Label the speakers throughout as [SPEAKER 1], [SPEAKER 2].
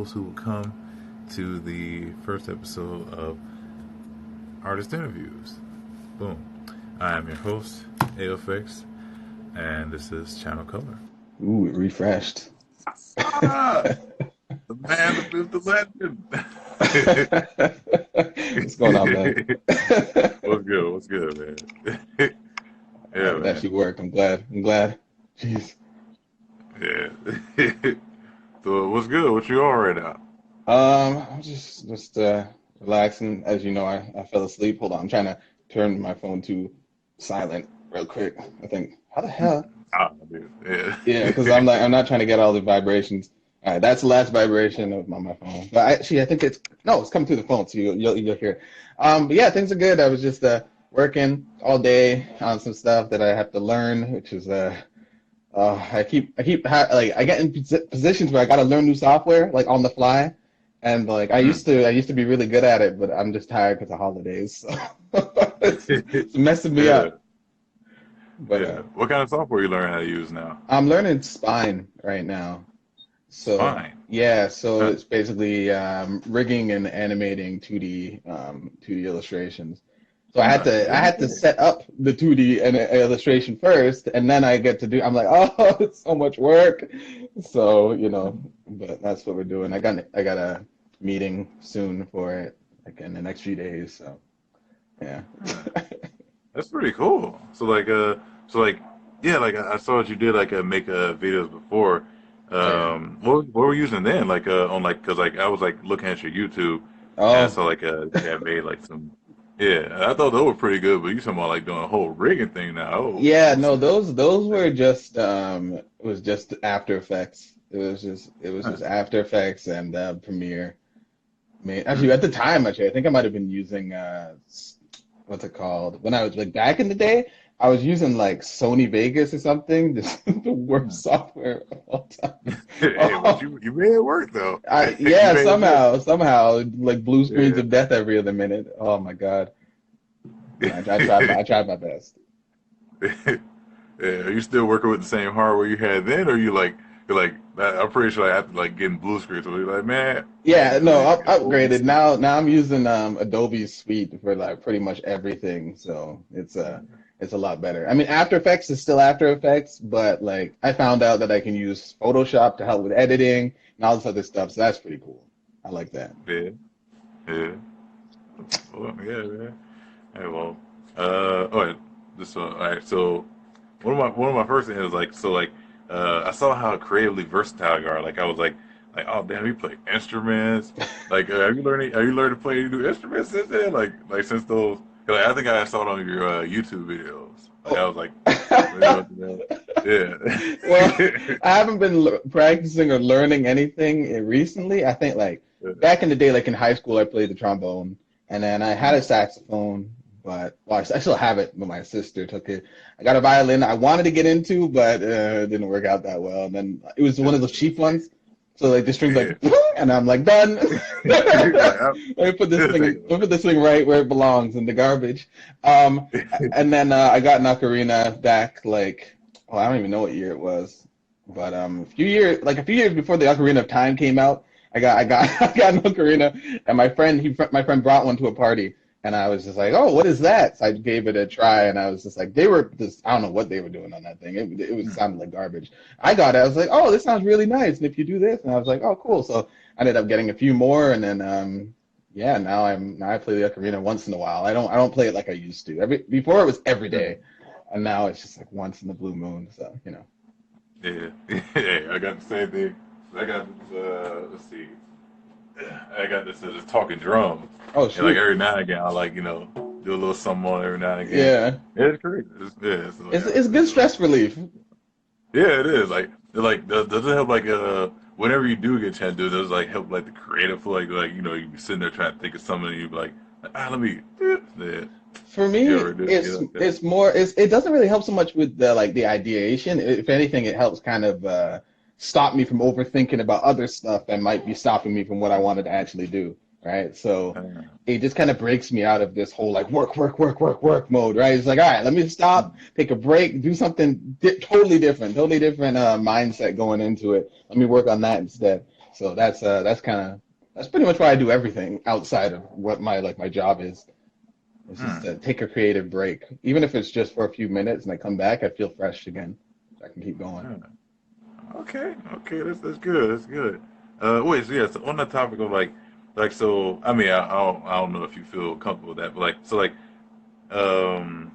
[SPEAKER 1] those who will come to the first episode of Artist Interviews. Boom. I am your host, AFX, and this is Channel Color.
[SPEAKER 2] Ooh, it refreshed.
[SPEAKER 1] Ah, the man, the myth, the legend.
[SPEAKER 2] What's going on, man?
[SPEAKER 1] What's good, man? Yeah,
[SPEAKER 2] It
[SPEAKER 1] man.
[SPEAKER 2] actually worked. I'm glad. Jeez.
[SPEAKER 1] Yeah. So, what's good? What you on right now?
[SPEAKER 2] I'm just relaxing. As you know, I fell asleep. Hold on, I'm trying to turn my phone to silent real quick. I think, how the hell?
[SPEAKER 1] Ah, dude. Yeah.
[SPEAKER 2] Yeah, because I'm not trying to get all the vibrations. All right, that's the last vibration of my phone. But I think it's coming through the phone, so you'll hear it. But yeah, things are good. I was just working all day on some stuff that I have to learn, which is I get in positions where I got to learn new software like on the fly, and like I used to be really good at it, but I'm just tired because of holidays. So it's messing me
[SPEAKER 1] Yeah.
[SPEAKER 2] up. But
[SPEAKER 1] Yeah. What kind of software you learn how to use now?
[SPEAKER 2] I'm learning Spine right now. So
[SPEAKER 1] Fine.
[SPEAKER 2] yeah, so
[SPEAKER 1] Huh.
[SPEAKER 2] it's basically rigging and animating 2D illustrations. So I had to set up the 2D and illustration first, and then I get to do. I'm like, oh, it's so much work. So but that's what we're doing. I got a meeting soon for it, like in the next few days. So yeah.
[SPEAKER 1] Yeah. That's pretty cool. Yeah, like I saw that you did like make videos before.
[SPEAKER 2] Oh yeah.
[SPEAKER 1] What were you using then? Like on like because like I was like looking at your YouTube and I
[SPEAKER 2] Oh
[SPEAKER 1] saw like you had made like some. Yeah, I thought those were pretty good, but you talking about like doing a whole rigging thing now. Oh,
[SPEAKER 2] yeah.
[SPEAKER 1] that's
[SPEAKER 2] No,
[SPEAKER 1] some good.
[SPEAKER 2] those were just it was just After Effects. It was just
[SPEAKER 1] Huh.
[SPEAKER 2] After Effects and Premiere. Actually,
[SPEAKER 1] Mm.
[SPEAKER 2] at the time, I think I might have been using what's it called? When I was like back in the day, I was using like Sony Vegas or something. This is the worst software of all time.
[SPEAKER 1] Hey, but
[SPEAKER 2] Oh,
[SPEAKER 1] you made it work though. You
[SPEAKER 2] yeah,
[SPEAKER 1] made it work.
[SPEAKER 2] somehow, like blue screens
[SPEAKER 1] Yeah.
[SPEAKER 2] of death every other minute. Oh my God. I tried my best.
[SPEAKER 1] Yeah, are you still working with the same hardware you had then, or you're like I'm pretty sure I have to like getting blue screen, so you're like, man,
[SPEAKER 2] Yeah, no,
[SPEAKER 1] man,
[SPEAKER 2] up
[SPEAKER 1] old
[SPEAKER 2] upgraded.
[SPEAKER 1] school.
[SPEAKER 2] Now I'm using Adobe Suite for like pretty much everything. So it's a lot better. I mean, After Effects is still After Effects, but like I found out that I can use Photoshop to help with editing and all this other stuff. So that's pretty cool. I like that.
[SPEAKER 1] Yeah, yeah, well, yeah, man. Hey, well, all right, all right. So one of my first things was like, I saw how creatively versatile you are. Like I was like, oh damn, you play instruments. Like, have you learned to play any new instruments since then? Like since those. 'Cause, like, I think I saw it on your YouTube videos. Like I
[SPEAKER 2] Oh.
[SPEAKER 1] was like,
[SPEAKER 2] Well,
[SPEAKER 1] yeah.
[SPEAKER 2] I haven't been practicing or learning anything recently. I think like back in the day, like in high school, I played the trombone, and then I had a saxophone, but well, I still have it, but my sister took it. I got a violin I wanted to get into, but it didn't work out that well. And then it was one of those cheap ones, so like the strings
[SPEAKER 1] Yeah.
[SPEAKER 2] like, and I'm like done.
[SPEAKER 1] Like,
[SPEAKER 2] Let me put this thing right where it belongs in the garbage. Um, and then I got an ocarina back like, oh, I don't even know what year it was, but a few years before the Ocarina of Time came out, I got an ocarina, and my friend brought one to a party, and I was just like, oh, what is that? So I gave it a try, and I was just like, they were just, I don't know what they were doing on that thing. It was sounded like garbage. I got it. I was like, oh, this sounds really nice, and if you do this, and I was like, oh, cool. So I ended up getting a few more, and then yeah, now I play the ocarina once in a while. I don't play it like I used to. Before it was every day, and now it's just like once in the blue moon. So
[SPEAKER 1] Yeah, yeah, I got the same thing. I got this, let's see, I got this talking drum,
[SPEAKER 2] Oh
[SPEAKER 1] and like
[SPEAKER 2] shoot,
[SPEAKER 1] every now and again, I like do a little something on it every now and again.
[SPEAKER 2] yeah,
[SPEAKER 1] Yeah, it's crazy. Yeah, so
[SPEAKER 2] it's good stress relief.
[SPEAKER 1] yeah, it is. Like does it help like whenever you do get a chance to do it, does it like help like the creative flow? Like you be sitting there trying to think of something, and you be like, ah, let me, yeah.
[SPEAKER 2] For
[SPEAKER 1] You
[SPEAKER 2] me,
[SPEAKER 1] ever do get like that?
[SPEAKER 2] it's more it doesn't really help so much with the ideation. If anything, it helps kind of stop me from overthinking about other stuff that might be stopping me from what I wanted to actually do. Right. So
[SPEAKER 1] Uh,
[SPEAKER 2] it just kind of breaks me out of this whole like work mode. Right. It's like, all right, let me stop, take a break, do something totally different mindset going into it. Let me work on that instead. So that's pretty much why I do everything outside of what my job is. It's just
[SPEAKER 1] Hmm.
[SPEAKER 2] to take a creative break, even if it's just for a few minutes, and I come back, I feel fresh again. So I can keep going.
[SPEAKER 1] Hmm. Okay, okay, that's good. That's good. Wait, so yeah, so on the topic of so I mean, I don't know if you feel comfortable with that, but um,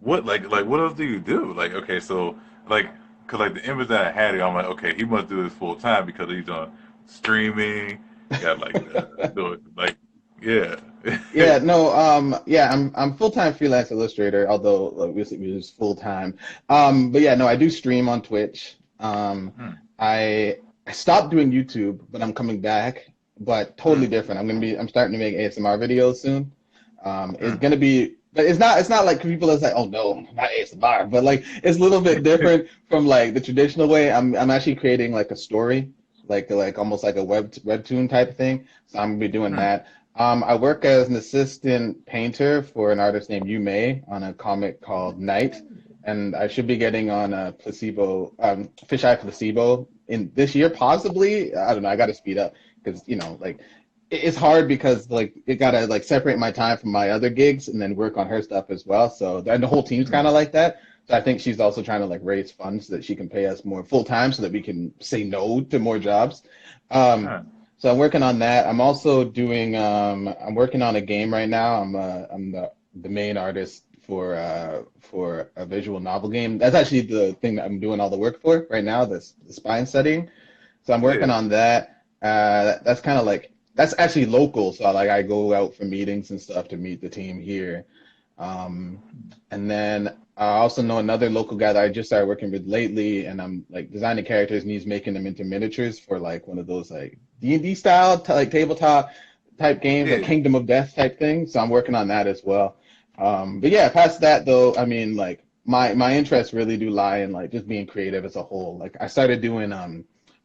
[SPEAKER 1] what what else do you do? Like, okay, so like, cause like the image that I had, I'm like, okay, he must do this full time because he's on streaming, got doing yeah,
[SPEAKER 2] Yeah, no, yeah, I'm full-time freelance illustrator, although like, we use full-time. But yeah, no, I do stream on Twitch.
[SPEAKER 1] Hmm,
[SPEAKER 2] I stopped doing YouTube, but I'm coming back, but totally
[SPEAKER 1] hmm,
[SPEAKER 2] different. I'm starting to make ASMR videos soon. It's
[SPEAKER 1] hmm,
[SPEAKER 2] gonna be, but it's not like people that's like, oh no, not ASMR, but like it's a little bit different from like the traditional way. I'm actually creating like a story, like almost like a webtoon type thing. So I'm gonna be doing
[SPEAKER 1] hmm.
[SPEAKER 2] that. I work as an assistant painter for an artist named Yu Mei on a comic called Night, and I should be getting on a placebo, Fisheye Placebo in this year, possibly. I don't know. I got to speed up because like it's hard because like it gotta like separate my time from my other gigs and then work on her stuff as well. So and the whole team's kind
[SPEAKER 1] Hmm.
[SPEAKER 2] of like that. So I think she's also trying to like raise funds so that she can pay us more full time so that we can say no to more jobs. Um,
[SPEAKER 1] Huh.
[SPEAKER 2] so I'm working on that. I'm also doing I'm working on a game right now. I'm the main artist for a visual novel game. That's actually the thing that I'm doing all the work for right now, this the spine studying. So I'm working
[SPEAKER 1] Yeah.
[SPEAKER 2] on that. That's kind of like that's actually local. So like I go out for meetings and stuff to meet the team here. Um, and then I also know another local guy that I just started working with lately, and I'm like designing characters, and he's making them into miniatures for like one of those like D&D style like tabletop type games, like
[SPEAKER 1] Yeah.
[SPEAKER 2] Kingdom of Death type thing. So I'm working on that as well. But yeah, past that though, I mean like my interests really do lie in like just being creative as a whole. Like I started doing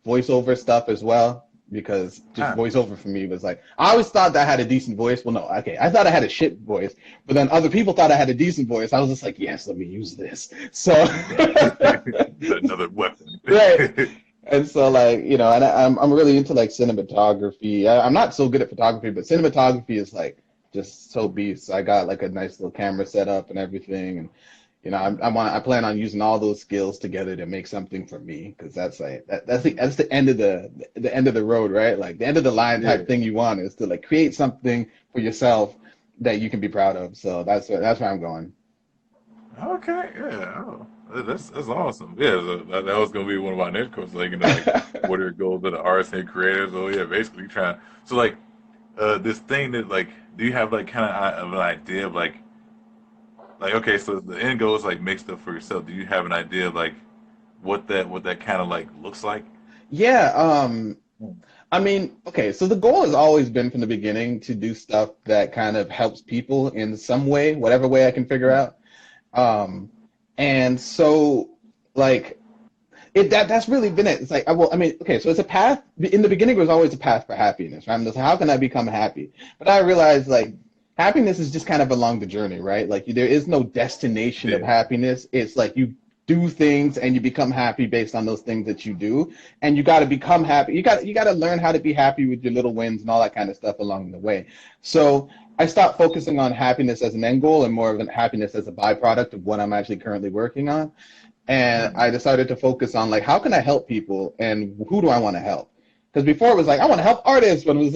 [SPEAKER 2] voiceover stuff as well because just
[SPEAKER 1] Huh.
[SPEAKER 2] voiceover for me was like I always thought that I had a decent voice. Well, no, okay, I thought I had a shit voice, but then other people thought I had a decent voice. I was just like, yes, let me use this. So,
[SPEAKER 1] Another weapon.
[SPEAKER 2] right. And so, like, and I'm really into like cinematography. I'm not so good at photography, but cinematography is like just so beast. So I got like a nice little camera set up and everything, and I plan on using all those skills together to make something for me because that's like that's the end of the end of the road, right? Like the end of the line
[SPEAKER 1] Yeah.
[SPEAKER 2] type thing you want is to like create something for yourself that you can be proud of. So that's where I'm going.
[SPEAKER 1] Okay, yeah, oh, that's awesome. Yeah, so that was gonna be one of my next questions. Like, what are your goals of the artists and creators? Oh, yeah, basically trying. So, this thing that do you have like kind of an idea of okay, so the end goal is like make stuff for yourself. Do you have an idea of what that kind of looks like?
[SPEAKER 2] Yeah,
[SPEAKER 1] Hmm.
[SPEAKER 2] I mean, okay, so the goal has always been from the beginning to do stuff that kind of helps people in some way, whatever way I can figure out. Um, and so like that's really been it. It's like I mean, okay, so it's a path. In the beginning, it was always a path for happiness, right? I'm just like, how can I become happy? But I realized like happiness is just kind of along the journey, right? Like there is no destination of
[SPEAKER 1] Yeah,
[SPEAKER 2] happiness. It's like you do things and you become happy based on those things that you do, and you got to become happy. You got to learn how to be happy with your little wins and all that kind of stuff along the way. So I stopped focusing on happiness as an end goal and more of an happiness as a byproduct of what I'm actually currently working on. And
[SPEAKER 1] hmm.
[SPEAKER 2] I decided to focus on like how can I help people and who do I want to help? Because before it was like I want to help artists, but it was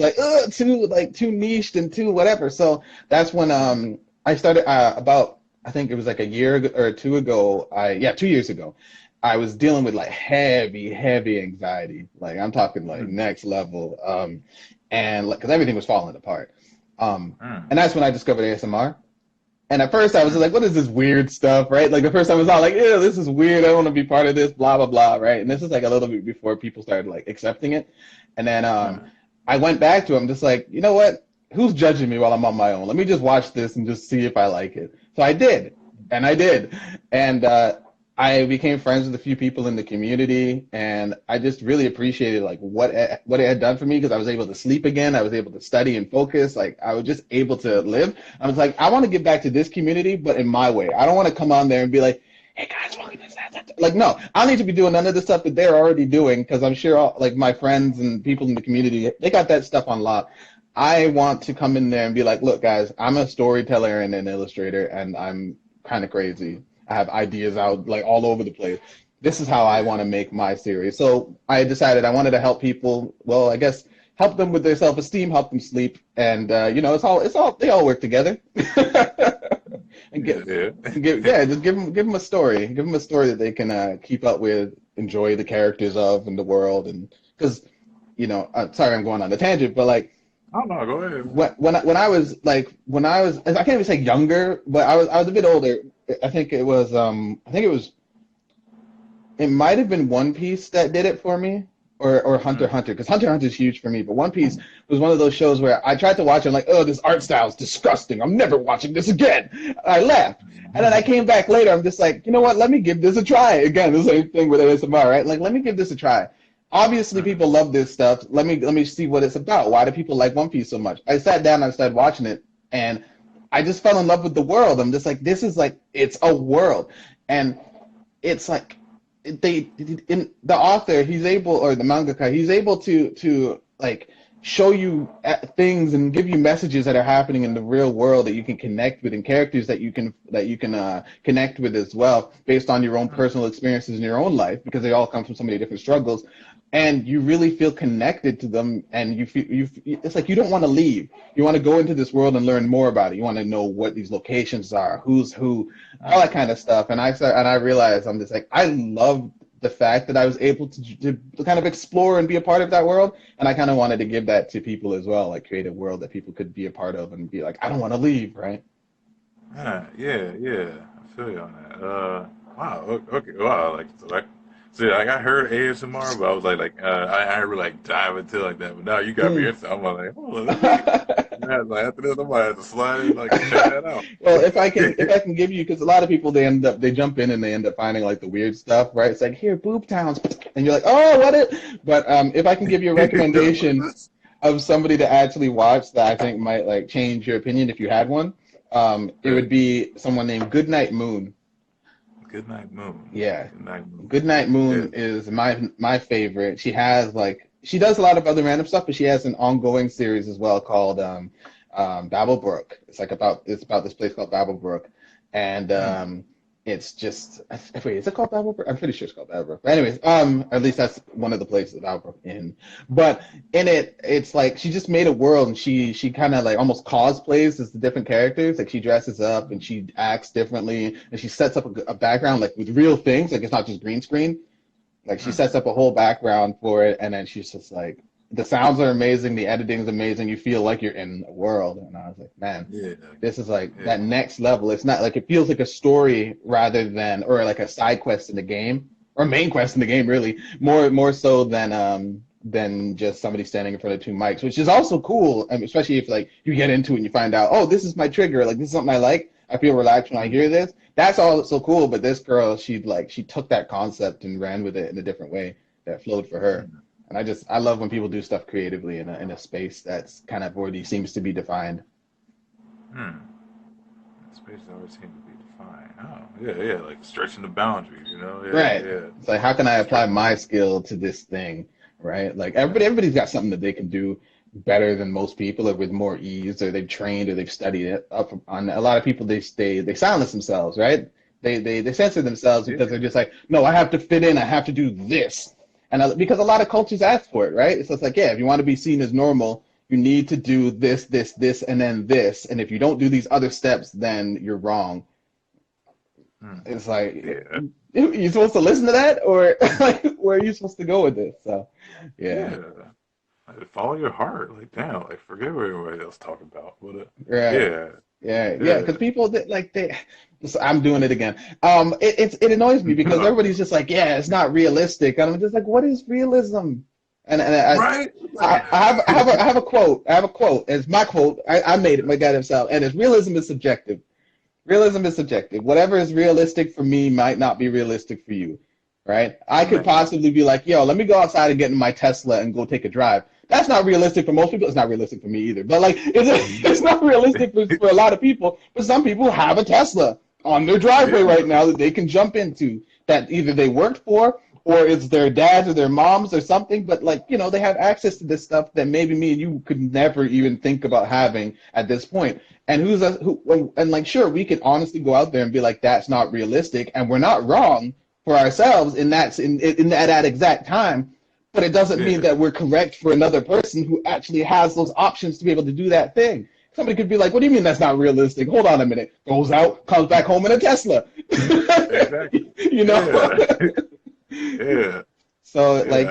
[SPEAKER 2] like too niched and too whatever. So that's when I started about I think it was like a year or two ago. 2 years ago, I was dealing with like heavy anxiety. Like I'm talking like
[SPEAKER 1] Hmm.
[SPEAKER 2] next level. And like because everything was falling apart. Um,
[SPEAKER 1] Hmm.
[SPEAKER 2] and that's when I discovered ASMR. And at first I was just
[SPEAKER 1] Hmm.
[SPEAKER 2] like, what is this weird stuff, right? Like the first time I was all like, yeah, this is weird. I don't want to be part of this, blah, blah, blah, right? And this is like a little bit before people started like accepting it. And then
[SPEAKER 1] Hmm.
[SPEAKER 2] I went back to him just like, you know what? Who's judging me while I'm on my own? Let me just watch this and just see if I like it. So I did. And I did. And I became friends with a few people in the community, and I just really appreciated like what it had done for me because I was able to sleep again. I was able to study and focus. Like I was just able to live. I was like, I want to get back to this community, but in my way. I don't want to come on there and be like, "Hey guys, welcome to this." what? Like, no, I don't need to be doing none of the stuff that they're already doing because I'm sure all, like my friends and people in the community, they got that stuff on lock. I want to come in there and be like, look, guys, I'm a storyteller and an illustrator, and I'm kind of crazy. I have ideas out like all over the place. This is how I want to make my series. So I decided I wanted to help people. Well, I guess help them with their self-esteem, help them sleep, and they all work together. And just give them a story. Give them a story that they can keep up with, enjoy the characters of, and the world. And because, sorry, I'm going on the tangent, but like,
[SPEAKER 1] oh no, go ahead.
[SPEAKER 2] When I was I can't even say younger, but I was a bit older. I think it was it might have been One Piece that did it for me. Or Hunter x Hunter, because Hunter x Hunter is huge for me. But One Piece was one of those shows where I tried to watch it, and like, oh, this art style is disgusting. I'm never watching this again. I left. And then I came back later. I'm just like, you know what? Let me give this a try. Again, the same thing with ASMR, right? Like, let me give this a try. Obviously, people love this stuff. Let me see what it's about. Why do people like One Piece so much? I sat down and I started watching it, and I just fell in love with the world. I'm just like, this is like, it's a world. And it's like, the author, he's able, or the mangaka, he's able to like show you things and give you messages that are happening in the real world that you can connect with, and characters that you can connect with as well, based on your own personal experiences in your own life, because they all come from so many different struggles, and you really feel connected to them, and it's like you don't want to leave. You want to go into this world and learn more about it. You want to know what these locations are, who's who, all that kind of stuff. And I realized, I'm just like, I love the fact that I was able to kind of explore and be a part of that world, and I kind of wanted to give that to people as well, like create a world that people could be a part of and be like, I don't want to leave, right?
[SPEAKER 1] Yeah, I feel you on that. Wow, okay, wow, like, see, like I heard ASMR, but I was I really like dive into like that. But now you got me into. I'm like, hold on, like after this, I might have to slide in, like check that out.
[SPEAKER 2] Well, if I can give you, because a lot of people they jump in and they end up finding like the weird stuff, right? It's like, here, boob towns, and you're like, oh, what it? But if I can give you a recommendation of somebody to actually watch that I think might like change your opinion if you had one, it would be someone named Goodnight Moon.
[SPEAKER 1] Goodnight Moon.
[SPEAKER 2] Yeah.
[SPEAKER 1] Goodnight Moon.
[SPEAKER 2] Goodnight Moon is my favorite. She does a lot of other random stuff, but she has an ongoing series as well called Babblebrook. It's about this place called Babblebrook, and it's just, wait, is it called Babblebrook? I'm pretty sure it's called Babblebrook. But anyways, at least that's one of the places Babblebrook in. But in it, it's like she just made a world, and she kind of like almost cosplays as the different characters. Like she dresses up and she acts differently, and she sets up a background like with real things. Like it's not just green screen. Like she sets up a whole background for it, and then she's just like, the sounds are amazing, the editing's amazing, you feel like you're in a world. And I was like, man, this is like that next level. It's not like, it feels like a story rather than, or like a side quest in the game, or main quest in the game, really, more so than just somebody standing in front of two mics, which is also cool. I mean, especially if like you get into it and you find out, oh, this is my trigger, like this is something I like, I feel relaxed when I hear this. That's all so cool. But this girl, she took that concept and ran with it in a different way that flowed for her. And I love when people do stuff creatively in a space that's kind of already seems to be defined.
[SPEAKER 1] Space always seems to be defined. Oh, yeah, like stretching the boundaries, you know? Yeah,
[SPEAKER 2] right.
[SPEAKER 1] Yeah.
[SPEAKER 2] It's like, how can I apply my skill to this thing, right? Like everybody's got something that they can do better than most people, or with more ease, or they've trained, or they've studied it up on. A lot of people, they silence themselves, right? They censor themselves because they're just like, no, I have to fit in, I have to do this. And because a lot of cultures ask for it, right? So it's like, yeah, if you want to be seen as normal, you need to do this, and then this. And if you don't do these other steps, then you're wrong. It's like, you're supposed to listen to that, or like, where are you supposed to go with this? So, yeah.
[SPEAKER 1] Follow your heart. Like, damn, like, forget what everybody else talking about.
[SPEAKER 2] Right. Yeah. Because people so I'm doing it again. It annoys me because everybody's just like, yeah, it's not realistic, and I'm just like, what is realism? And I have a quote. It's my quote. I made it. My guy himself. And it's, realism is subjective. Realism is subjective. Whatever is realistic for me might not be realistic for you, right? I could possibly be like, yo, let me go outside and get in my Tesla and go take a drive. That's not realistic for most people. It's not realistic for me either. But like, it's not realistic for a lot of people. But some people have a Tesla on their driveway right now that they can jump into. that either they worked for or it's their dads or their moms or something, but like, you know, they have access to this stuff that maybe me and you could never even think about having at this point. And and like, sure, we could honestly go out there and be like, that's not realistic, and we're not wrong for ourselves in that exact time, but it doesn't mean that we're correct for another person who actually has those options to be able to do that thing. Somebody could be like, what do you mean that's not realistic? Hold on a minute. Goes out, comes back home in a Tesla.
[SPEAKER 1] Exactly.
[SPEAKER 2] You know?
[SPEAKER 1] Yeah.
[SPEAKER 2] So like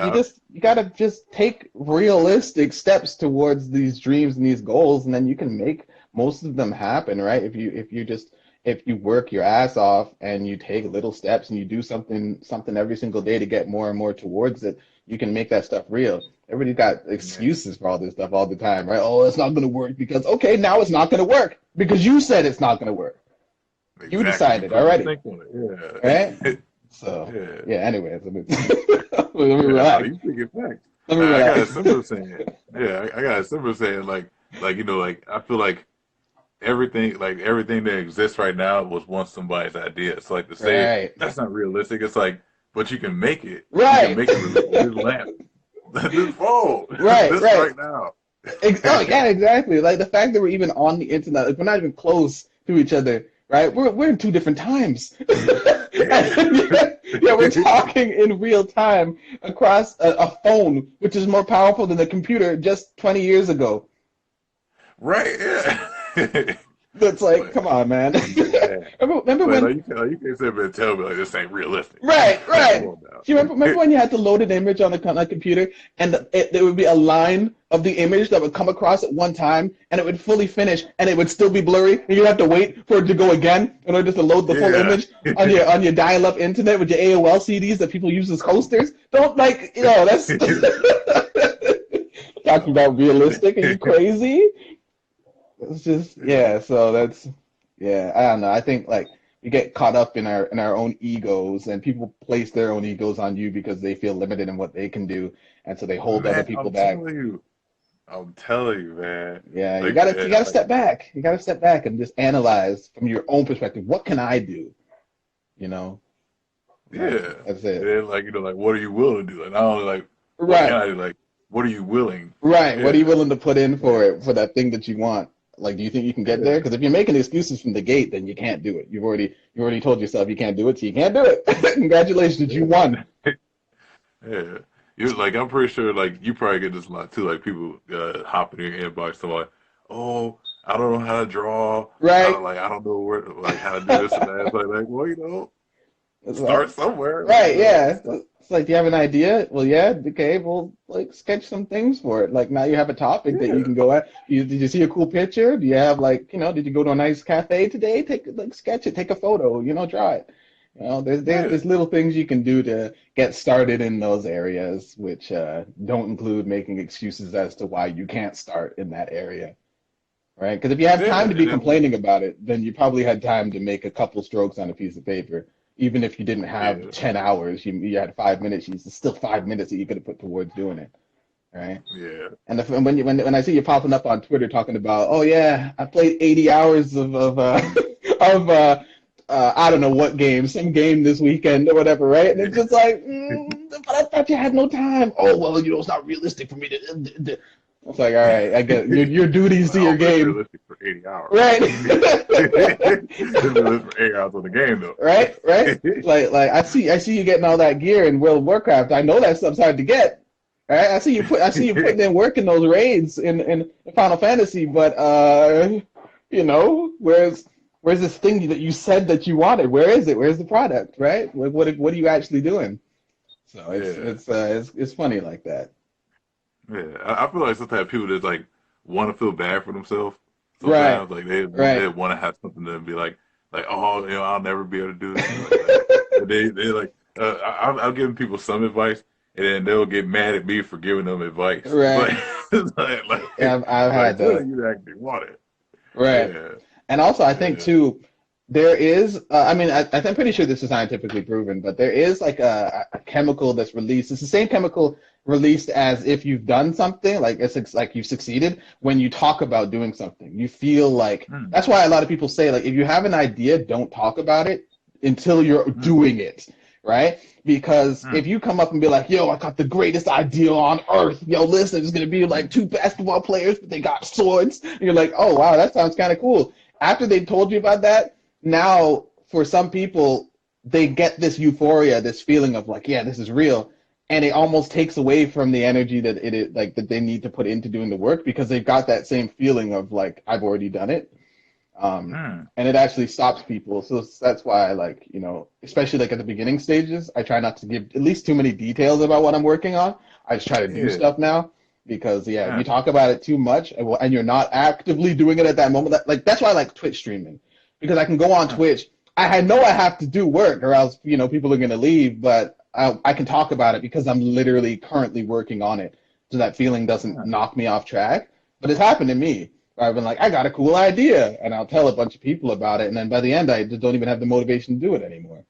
[SPEAKER 2] you gotta just take realistic steps towards these dreams and these goals, and then you can make most of them happen, right? If you work your ass off and you take little steps and you do something every single day to get more and more towards it, you can make that stuff real. Everybody's got excuses for all this stuff all the time, right? Oh, it's not going to work because, okay, now it's not going to work because you said it's not going to work. Exactly. You decided already. Right? So, anyways, let me relax.
[SPEAKER 1] You think it back. Let me relax. I got a simple saying. I got a simple saying like, you know, like, I feel like everything that exists right now was once somebody's idea. So like to say that's not realistic, it's like, but you can make it.
[SPEAKER 2] Right.
[SPEAKER 1] You can make it realistic. This lamp. This phone. Right now.
[SPEAKER 2] Yeah, exactly. Like the fact that we're even on the internet, like we're not even close to each other, right? We're in two different times. We're talking in real time across a phone, which is more powerful than a computer just 20 years ago.
[SPEAKER 1] Right, yeah.
[SPEAKER 2] That's like, come on, man. remember when
[SPEAKER 1] you can't sit there and tell me like this ain't realistic.
[SPEAKER 2] Right. Do you remember when you had to load an image on a computer and there would be a line of the image that would come across at one time and it would fully finish and it would still be blurry and you'd have to wait for it to go again in order to load the full image on your dial-up internet with your AOL CDs that people use as coasters? Don't that's talking about realistic. Are you crazy? It's just so that's I don't know. I think like we get caught up in our own egos, and people place their own egos on you because they feel limited in what they can do, and so they hold other people back.
[SPEAKER 1] I'm telling you, man.
[SPEAKER 2] Yeah, like, you gotta step back. You gotta step back and just analyze from your own perspective. What can I do? You know.
[SPEAKER 1] Yeah,
[SPEAKER 2] that's it.
[SPEAKER 1] And then, like, you know, like, what are you willing to do? Like, not only like, what can I do? Like, what are you willing?
[SPEAKER 2] Right. Yeah. What are you willing to put in for that thing that you want? Like, do you think you can get there? Because if you're making excuses from the gate, then you can't do it. You've already told yourself you can't do it, so you can't do it. Congratulations, you won.
[SPEAKER 1] Yeah. You're like, I'm pretty sure, like, you probably get this a lot too. Like, people hopping in your inbox, so like, oh, I don't know how to draw.
[SPEAKER 2] Right.
[SPEAKER 1] I don't know how to do this and that. It's like, well, you know, start somewhere.
[SPEAKER 2] Right. Yeah. It's like, do you have an idea? Well, yeah. Okay. Well, like, sketch some things for it. Like, now you have a topic that you can go at. Did you see a cool picture? Do you have did you go to a nice cafe today? Sketch it. Take a photo. Draw it. There's little things you can do to get started in those areas, which don't include making excuses as to why you can't start in that area, right? Because if you have time to be complaining about it, then you probably had time to make a couple strokes on a piece of paper. Even if you didn't have 10 hours, you had 5 minutes. It's still 5 minutes that you could have put towards doing it, right?
[SPEAKER 1] Yeah.
[SPEAKER 2] And when I see you popping up on Twitter talking about, oh yeah, I played 80 hours of I don't know what game, some game this weekend or whatever, right? And it's just like, but I thought you had no time. Oh, well, it's not realistic for me to. It's like, all right, I get your duties to your game.
[SPEAKER 1] Realistic for 80 hours.
[SPEAKER 2] Right.
[SPEAKER 1] It's realistic for 8 hours on the game, though.
[SPEAKER 2] Right. Like I see you getting all that gear in World of Warcraft. I know that stuff's hard to get. Right. I see you putting in work in those raids in Final Fantasy, but where's this thing that you said that you wanted? Where is it? Where's the product? Right? What are you actually doing? So it's funny like that.
[SPEAKER 1] Yeah, I feel like sometimes people just like want to feel bad for themselves. Sometimes, like they want to have something to be like, oh, I'll never be able to do this. They like, I'll give people some advice, and then they'll get mad at me for giving them advice.
[SPEAKER 2] Right. I've had that.
[SPEAKER 1] You actually want it.
[SPEAKER 2] Right. Yeah. And also, I think too, there is. I'm pretty sure this is scientifically proven, but there is like a chemical that's released. It's the same chemical released as if you've done something, like it's like you've succeeded. When you talk about doing something, you feel like that's why a lot of people say, like, if you have an idea, don't talk about it until you're doing it, right? Because if you come up and be like, yo, I got the greatest idea on earth. Yo, listen, it's going to be like two basketball players, but they got swords. And you're like, oh, wow, that sounds kind of cool. After they told you about that, now for some people, they get this euphoria, this feeling of like, yeah, this is real. And it almost takes away from the energy that it is like that they need to put into doing the work because they've got that same feeling of like, I've already done it. And it actually stops people. So that's why I like, especially like at the beginning stages, I try not to give at least too many details about what I'm working on. I just try to do stuff now because if you talk about it too much and you're not actively doing it at that moment, that's why I like Twitch streaming because I can go on Twitch. I know I have to do work or else, people are going to leave, but I can talk about it because I'm literally currently working on it. So that feeling doesn't knock me off track, but it's happened to me. I've been like, I got a cool idea, and I'll tell a bunch of people about it, and then by the end, I just don't even have the motivation to do it anymore.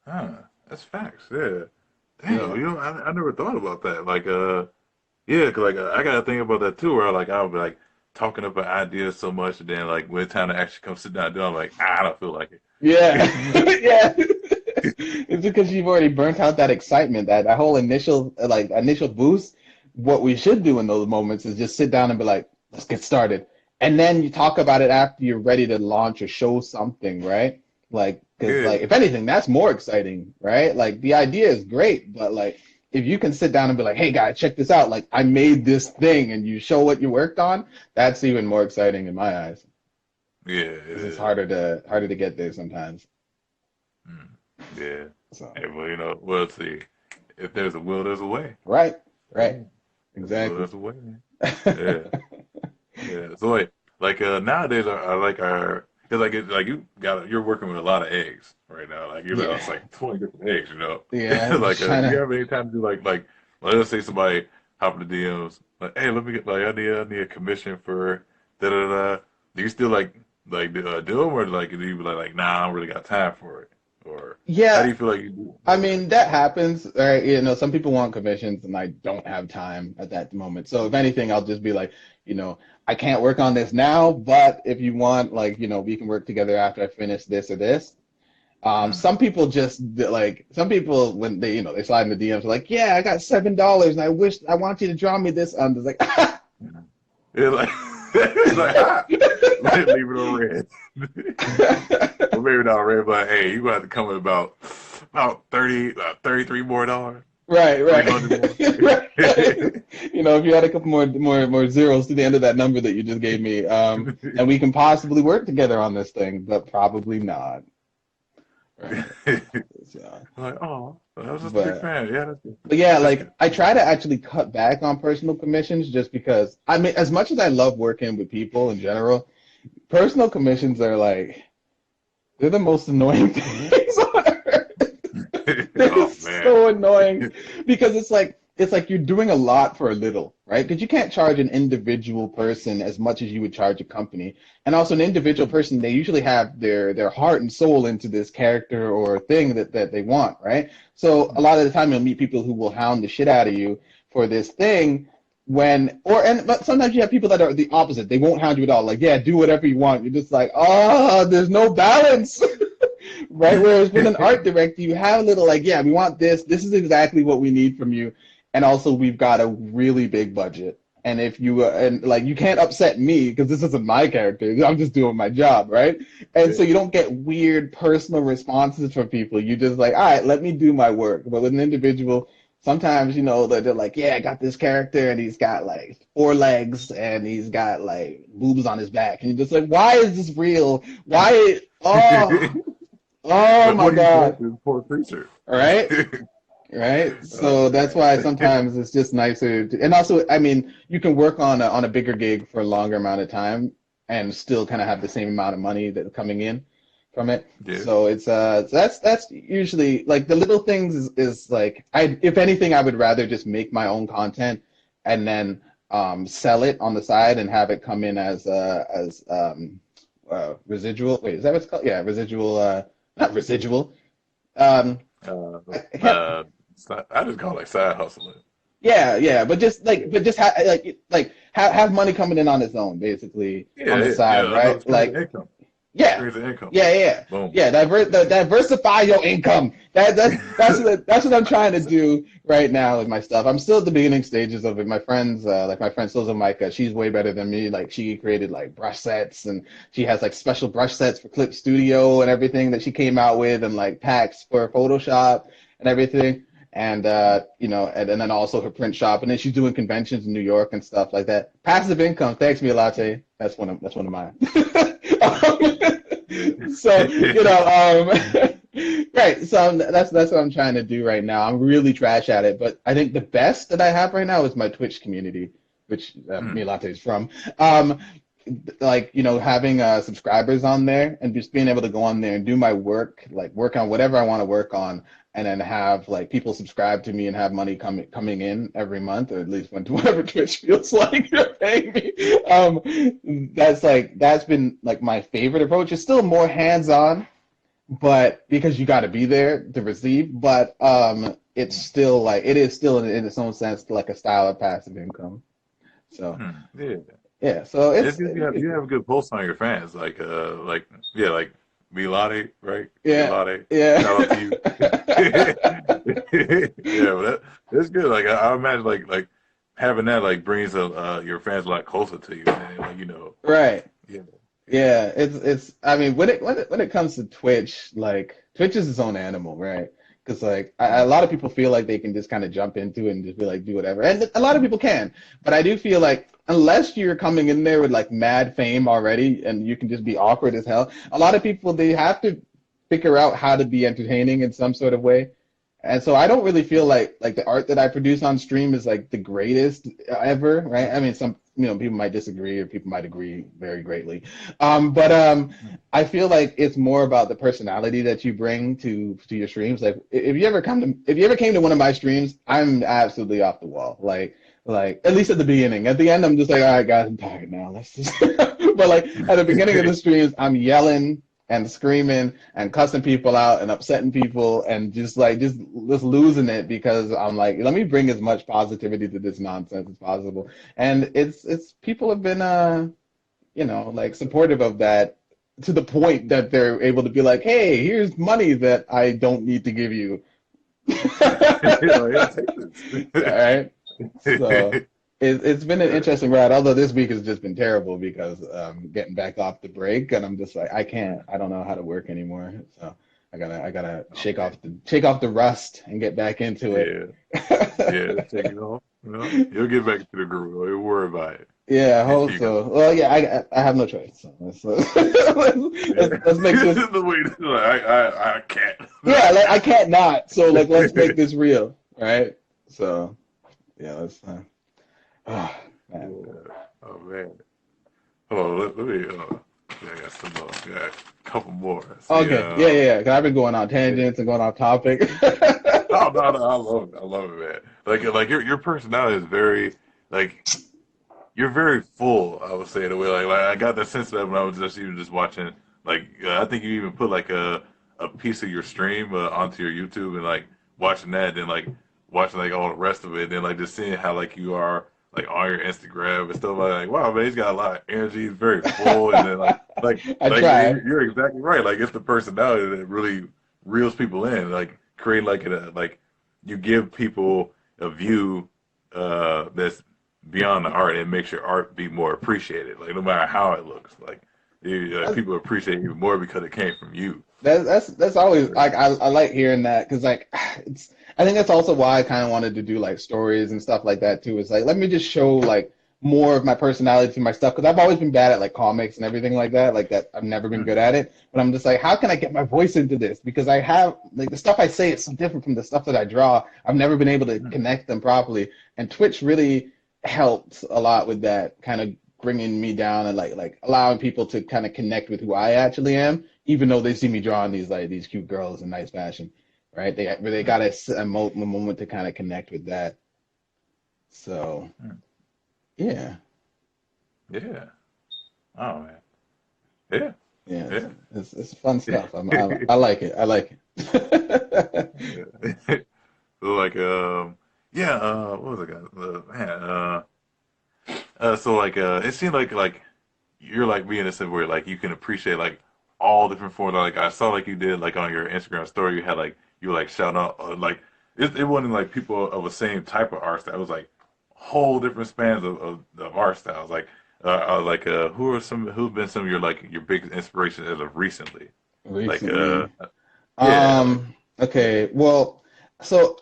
[SPEAKER 1] That's facts. Yeah. Damn, I never thought about that. Like, cause like I gotta think about that too. Where like I'll be like talking about ideas so much, and then like when it's time to actually come sit down and do it, I'm like, I don't feel like it.
[SPEAKER 2] Yeah, yeah. It's because you've already burnt out that excitement, that whole initial boost. What we should do in those moments is just sit down and be like, let's get started. And then you talk about it after you're ready to launch or show something, right? Like, because like if anything, that's more exciting, right? Like the idea is great, but like if you can sit down and be like, hey guys, check this out. Like I made this thing and you show what you worked on, that's even more exciting in my eyes.
[SPEAKER 1] Yeah.
[SPEAKER 2] It's harder to get there sometimes.
[SPEAKER 1] Yeah. So. Hey, well, we'll see. If there's a will, there's a way.
[SPEAKER 2] Right. Exactly.
[SPEAKER 1] There's a way, man. Yeah. Yeah. So like nowadays cause you're working with a lot of eggs right now. Like it's like 20 different eggs,
[SPEAKER 2] Yeah.
[SPEAKER 1] Like do you have any time to do like let's say somebody hop in the DMs like, hey, let me get I need a commission for da da da. Do you still do them or like do you be like nah, I don't really got time for it? Or how do you feel like you do?
[SPEAKER 2] I mean, that happens, right? Some people want commissions and I don't have time at that moment. So if anything, I'll just be like, I can't work on this now, but if you want, like, we can work together after I finish this or this. Some people when they slide in the DMs, like, yeah, I got $7 and I want you to draw me this. I'm just like,
[SPEAKER 1] yeah, like, it's like, leave it on red. Well, maybe not red, but hey, you got to come with about $33 more.
[SPEAKER 2] Right. If you had a couple more zeros to the end of that number that you just gave me, and we can possibly work together on this thing, but probably not. Right. So,
[SPEAKER 1] like, oh, I was just a big fan. Yeah, that's good.
[SPEAKER 2] But yeah, like I try to actually cut back on personal commissions just because I mean, as much as I love working with people in general, personal commissions are like they're the most annoying things on earth. They're so annoying because it's like you're doing a lot for a little, right? Because you can't charge an individual person as much as you would charge a company. And also an individual person, they usually have their heart and soul into this character or thing that they want, right? So a lot of the time you'll meet people who will hound the shit out of you for this thing but sometimes you have people that are the opposite. They won't hound you at all. Like, yeah, do whatever you want. You're just like, there's no balance. Right? Whereas with an art director, you have a little like, yeah, we want this. This is exactly what we need from you. And also, we've got a really big budget. And if you you can't upset me because this isn't my character. I'm just doing my job, right? And so you don't get weird personal responses from people. You just like, all right, let me do my work. But with an individual, sometimes they're like, yeah, I got this character and he's got like 4 legs and he's got like boobs on his back, and you're just like, why is this real? Why? Oh my God!
[SPEAKER 1] Poor creature.
[SPEAKER 2] All right. Right, so that's why sometimes it's just nicer and also, I mean, you can work on a bigger gig for a longer amount of time and still kind of have the same amount of money that's coming in from it. Yeah. So it's that's usually like the little things is like if anything, I would rather just make my own content and then sell it on the side and have it come in as residual. Wait, is that what it's called? Yeah, residual. Not residual.
[SPEAKER 1] I just call it like side hustling.
[SPEAKER 2] Yeah, but have money coming in on its own, basically, on the side, right? Like, Yeah.
[SPEAKER 1] Creates an income.
[SPEAKER 2] Yeah.
[SPEAKER 1] Boom.
[SPEAKER 2] Yeah, diversify your income. That's what I'm trying to do right now with my stuff. I'm still at the beginning stages of it. My friends, like my friend Susan Micah, she's way better than me. Like she created like brush sets, and she has like special brush sets for Clip Studio and everything that she came out with, and like packs for Photoshop and everything. And and then also her print shop, and then she's doing conventions in New York and stuff like that. Passive income, thanks me a latte. That's one of mine. So right. So that's what I'm trying to do right now. I'm really trash at it, but I think the best that I have right now is my Twitch community, which Milate is from. Like having subscribers on there and just being able to go on there and do my work, like work on whatever I want to work on, and then have like people subscribe to me and have money coming in every month, or at least whenever Twitch feels like you're paying me. That's been like my favorite approach. It's still more hands-on, but because you got to be there to receive, but it's still like it is still in its own sense like a style of passive income. So
[SPEAKER 1] Yeah.
[SPEAKER 2] yeah, so
[SPEAKER 1] It's because you have a good pulse on your fans, like Milani, right?
[SPEAKER 2] yeah,
[SPEAKER 1] Milani,
[SPEAKER 2] yeah.
[SPEAKER 1] shout out to you. Yeah, but that's good. Like I imagine, like having that like brings your fans a lot closer to you, man. Like
[SPEAKER 2] Right.
[SPEAKER 1] yeah,
[SPEAKER 2] Yeah, it's I mean when it comes to Twitch, like Twitch is its own animal, right? Because like a lot of people feel like they can just kind of jump into it and just be like do whatever, and a lot of people can, but I do feel like unless you're coming in there with like mad fame already and you can just be awkward as hell, a lot of people they have to figure out how to be entertaining in some sort of way. And so I don't really feel like the art that I produce on stream is like the greatest ever, right? I mean, some people might disagree or people might agree very greatly, but I feel like it's more about the personality that you bring to your streams. Like if you ever came to one of my streams, I'm absolutely off the wall. Like at least at the beginning. At the end, I'm just like, all right, guys, I'm tired now. Let's just. But like at the beginning of the streams, I'm yelling and screaming and cussing people out and upsetting people and just losing it because I'm like, let me bring as much positivity to this nonsense as possible. And it's people have been like supportive of that to the point that they're able to be like, hey, here's money that I don't need to give you.
[SPEAKER 1] yeah, take
[SPEAKER 2] All
[SPEAKER 1] this.
[SPEAKER 2] right. So it's been an
[SPEAKER 1] Yeah.
[SPEAKER 2] interesting ride, although this week has just been terrible because getting back off the break and I'm just like I don't know how to work anymore. So I gotta
[SPEAKER 1] Oh
[SPEAKER 2] shake off the rust and get back into it.
[SPEAKER 1] man. Yeah, take it off. You'll get back to the groove. Don't worry about it.
[SPEAKER 2] Yeah, I hope
[SPEAKER 1] You got
[SPEAKER 2] so. Well, yeah, I have no choice. So
[SPEAKER 1] yeah.
[SPEAKER 2] let's make
[SPEAKER 1] This
[SPEAKER 2] this.
[SPEAKER 1] is the way. I can't.
[SPEAKER 2] Yeah, like I can't not. So like let's make this real, right? So yeah, let's. Oh, man.
[SPEAKER 1] Oh man. Hold on. Let me. Yeah, I got some. Got a couple more. See.
[SPEAKER 2] Okay, yeah. 'Cause I've been going on tangents and going off topic.
[SPEAKER 1] No, no, no. I love it. I love it, man. Like your personality is very like you're very full. I would say in a way. Like I got that sense of that when I was just watching. Like I think you even put like a piece of your stream onto your YouTube and like watching that, then like watching like all the rest of it, then like just seeing how like you are like on your Instagram and stuff like wow man, he's got a lot of energy, he's very full, and then
[SPEAKER 2] I
[SPEAKER 1] like
[SPEAKER 2] try.
[SPEAKER 1] you're exactly right. Like it's the personality that really reels people in. Like create like like you give people a view that's beyond the art and makes your art be more appreciated. Like no matter how it looks, like people appreciate it even more because it came from you.
[SPEAKER 2] That's always like I like hearing that because like it's I think that's also why I kind of wanted to do like stories and stuff like that too. It's like let me just show like more of my personality to my stuff because I've always been bad at like comics and everything like that. Like that I've never been good at it. But I'm just like, how can I get my voice into this? Because I have like the stuff I say is so different from the stuff that I draw. I've never been able to connect them properly, and Twitch really helped a lot with that kind of bringing me down and like allowing people to kind of connect with who I actually am, even though they see me drawing these cute girls in nice fashion, right? They got a moment to kind of connect with that. So yeah,
[SPEAKER 1] Yeah. Oh man. Yeah.
[SPEAKER 2] yeah,
[SPEAKER 1] Yeah.
[SPEAKER 2] it's fun
[SPEAKER 1] Yeah.
[SPEAKER 2] stuff. I like it. I like it.
[SPEAKER 1] Yeah. So like yeah what was it guys man so like it seemed like you're like me in a sense where like you can appreciate like all different forms. Like I saw like you did like on your Instagram story, you had like you were like shouting out like it wasn't like people of the same type of art style. It was like whole different spans of art styles. Who've been some of your like your biggest inspirations as of recently? Like
[SPEAKER 2] recently.
[SPEAKER 1] yeah, like
[SPEAKER 2] Okay, well, so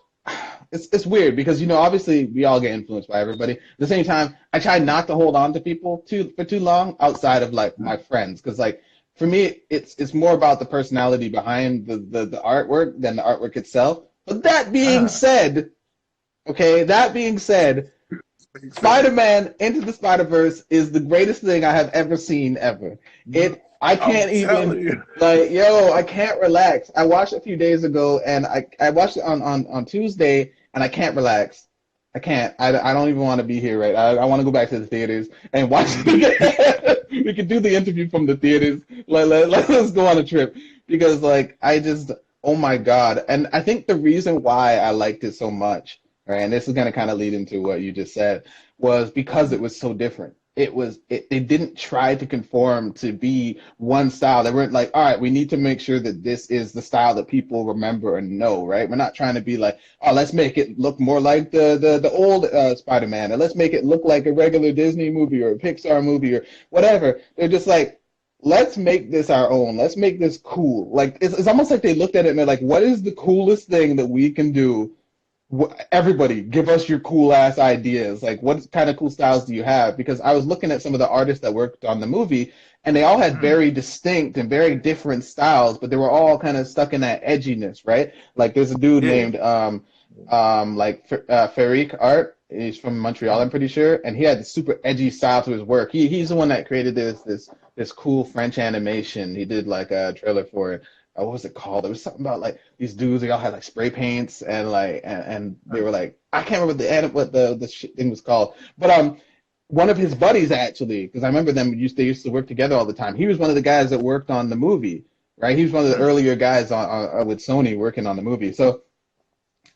[SPEAKER 2] it's weird because obviously we all get influenced by everybody. At the same time, I try not to hold on to people for too long outside of like my friends, because like for me it's more about the personality behind the artwork than the artwork itself. But that being
[SPEAKER 1] ah,
[SPEAKER 2] said, okay, that being said,
[SPEAKER 1] makes sense.
[SPEAKER 2] Spider-Man Into the Spider-Verse is the greatest thing I have ever seen ever. I
[SPEAKER 1] I'm
[SPEAKER 2] can't even
[SPEAKER 1] telling you.
[SPEAKER 2] like I can't relax. I watched it a few days ago and I watched it on Tuesday and I can't relax. I can't. I don't even want to be here, right? I want to go back to the theaters and watch it again. We could do the interview from the theaters. Let's go on a trip because like I just oh my God. And I think the reason why I liked it so much, right, and this is going to kind of lead into what you just said, was because it was so different. They didn't try to conform to be one style. They weren't like, all right, we need to make sure that this is the style that people remember and know, right? We're not trying to be like, oh, let's make it look more like the old Spider-Man, or let's make it look like a regular Disney movie or a Pixar movie or whatever. They're just like, let's make this our own. Let's make this cool. Like it's almost like they looked at it and they're like, what is the coolest thing that we can do? Everybody, give us your cool ass ideas. Like, what kind of cool styles do you have? Because I was looking at some of the artists that worked on the movie, and they all had
[SPEAKER 1] Mm,
[SPEAKER 2] very distinct and very different styles, but they were all kind of stuck in that edginess, right? Like, there's a dude
[SPEAKER 1] yeah.
[SPEAKER 2] named Farik Art. He's from Montreal, I'm
[SPEAKER 1] Mm,
[SPEAKER 2] pretty sure, and he had the super edgy style to his work. He's the one that created this cool French animation. He did like a trailer for it. What was it called? It was something about like these dudes. They all had like spray paints and like and they were like I can't remember what the shit thing was called. But one of his buddies actually, because I remember they used to work together all the time. He was one of the guys that worked on the movie, right? He was one of the
[SPEAKER 1] mm,
[SPEAKER 2] earlier guys with Sony working on the movie. So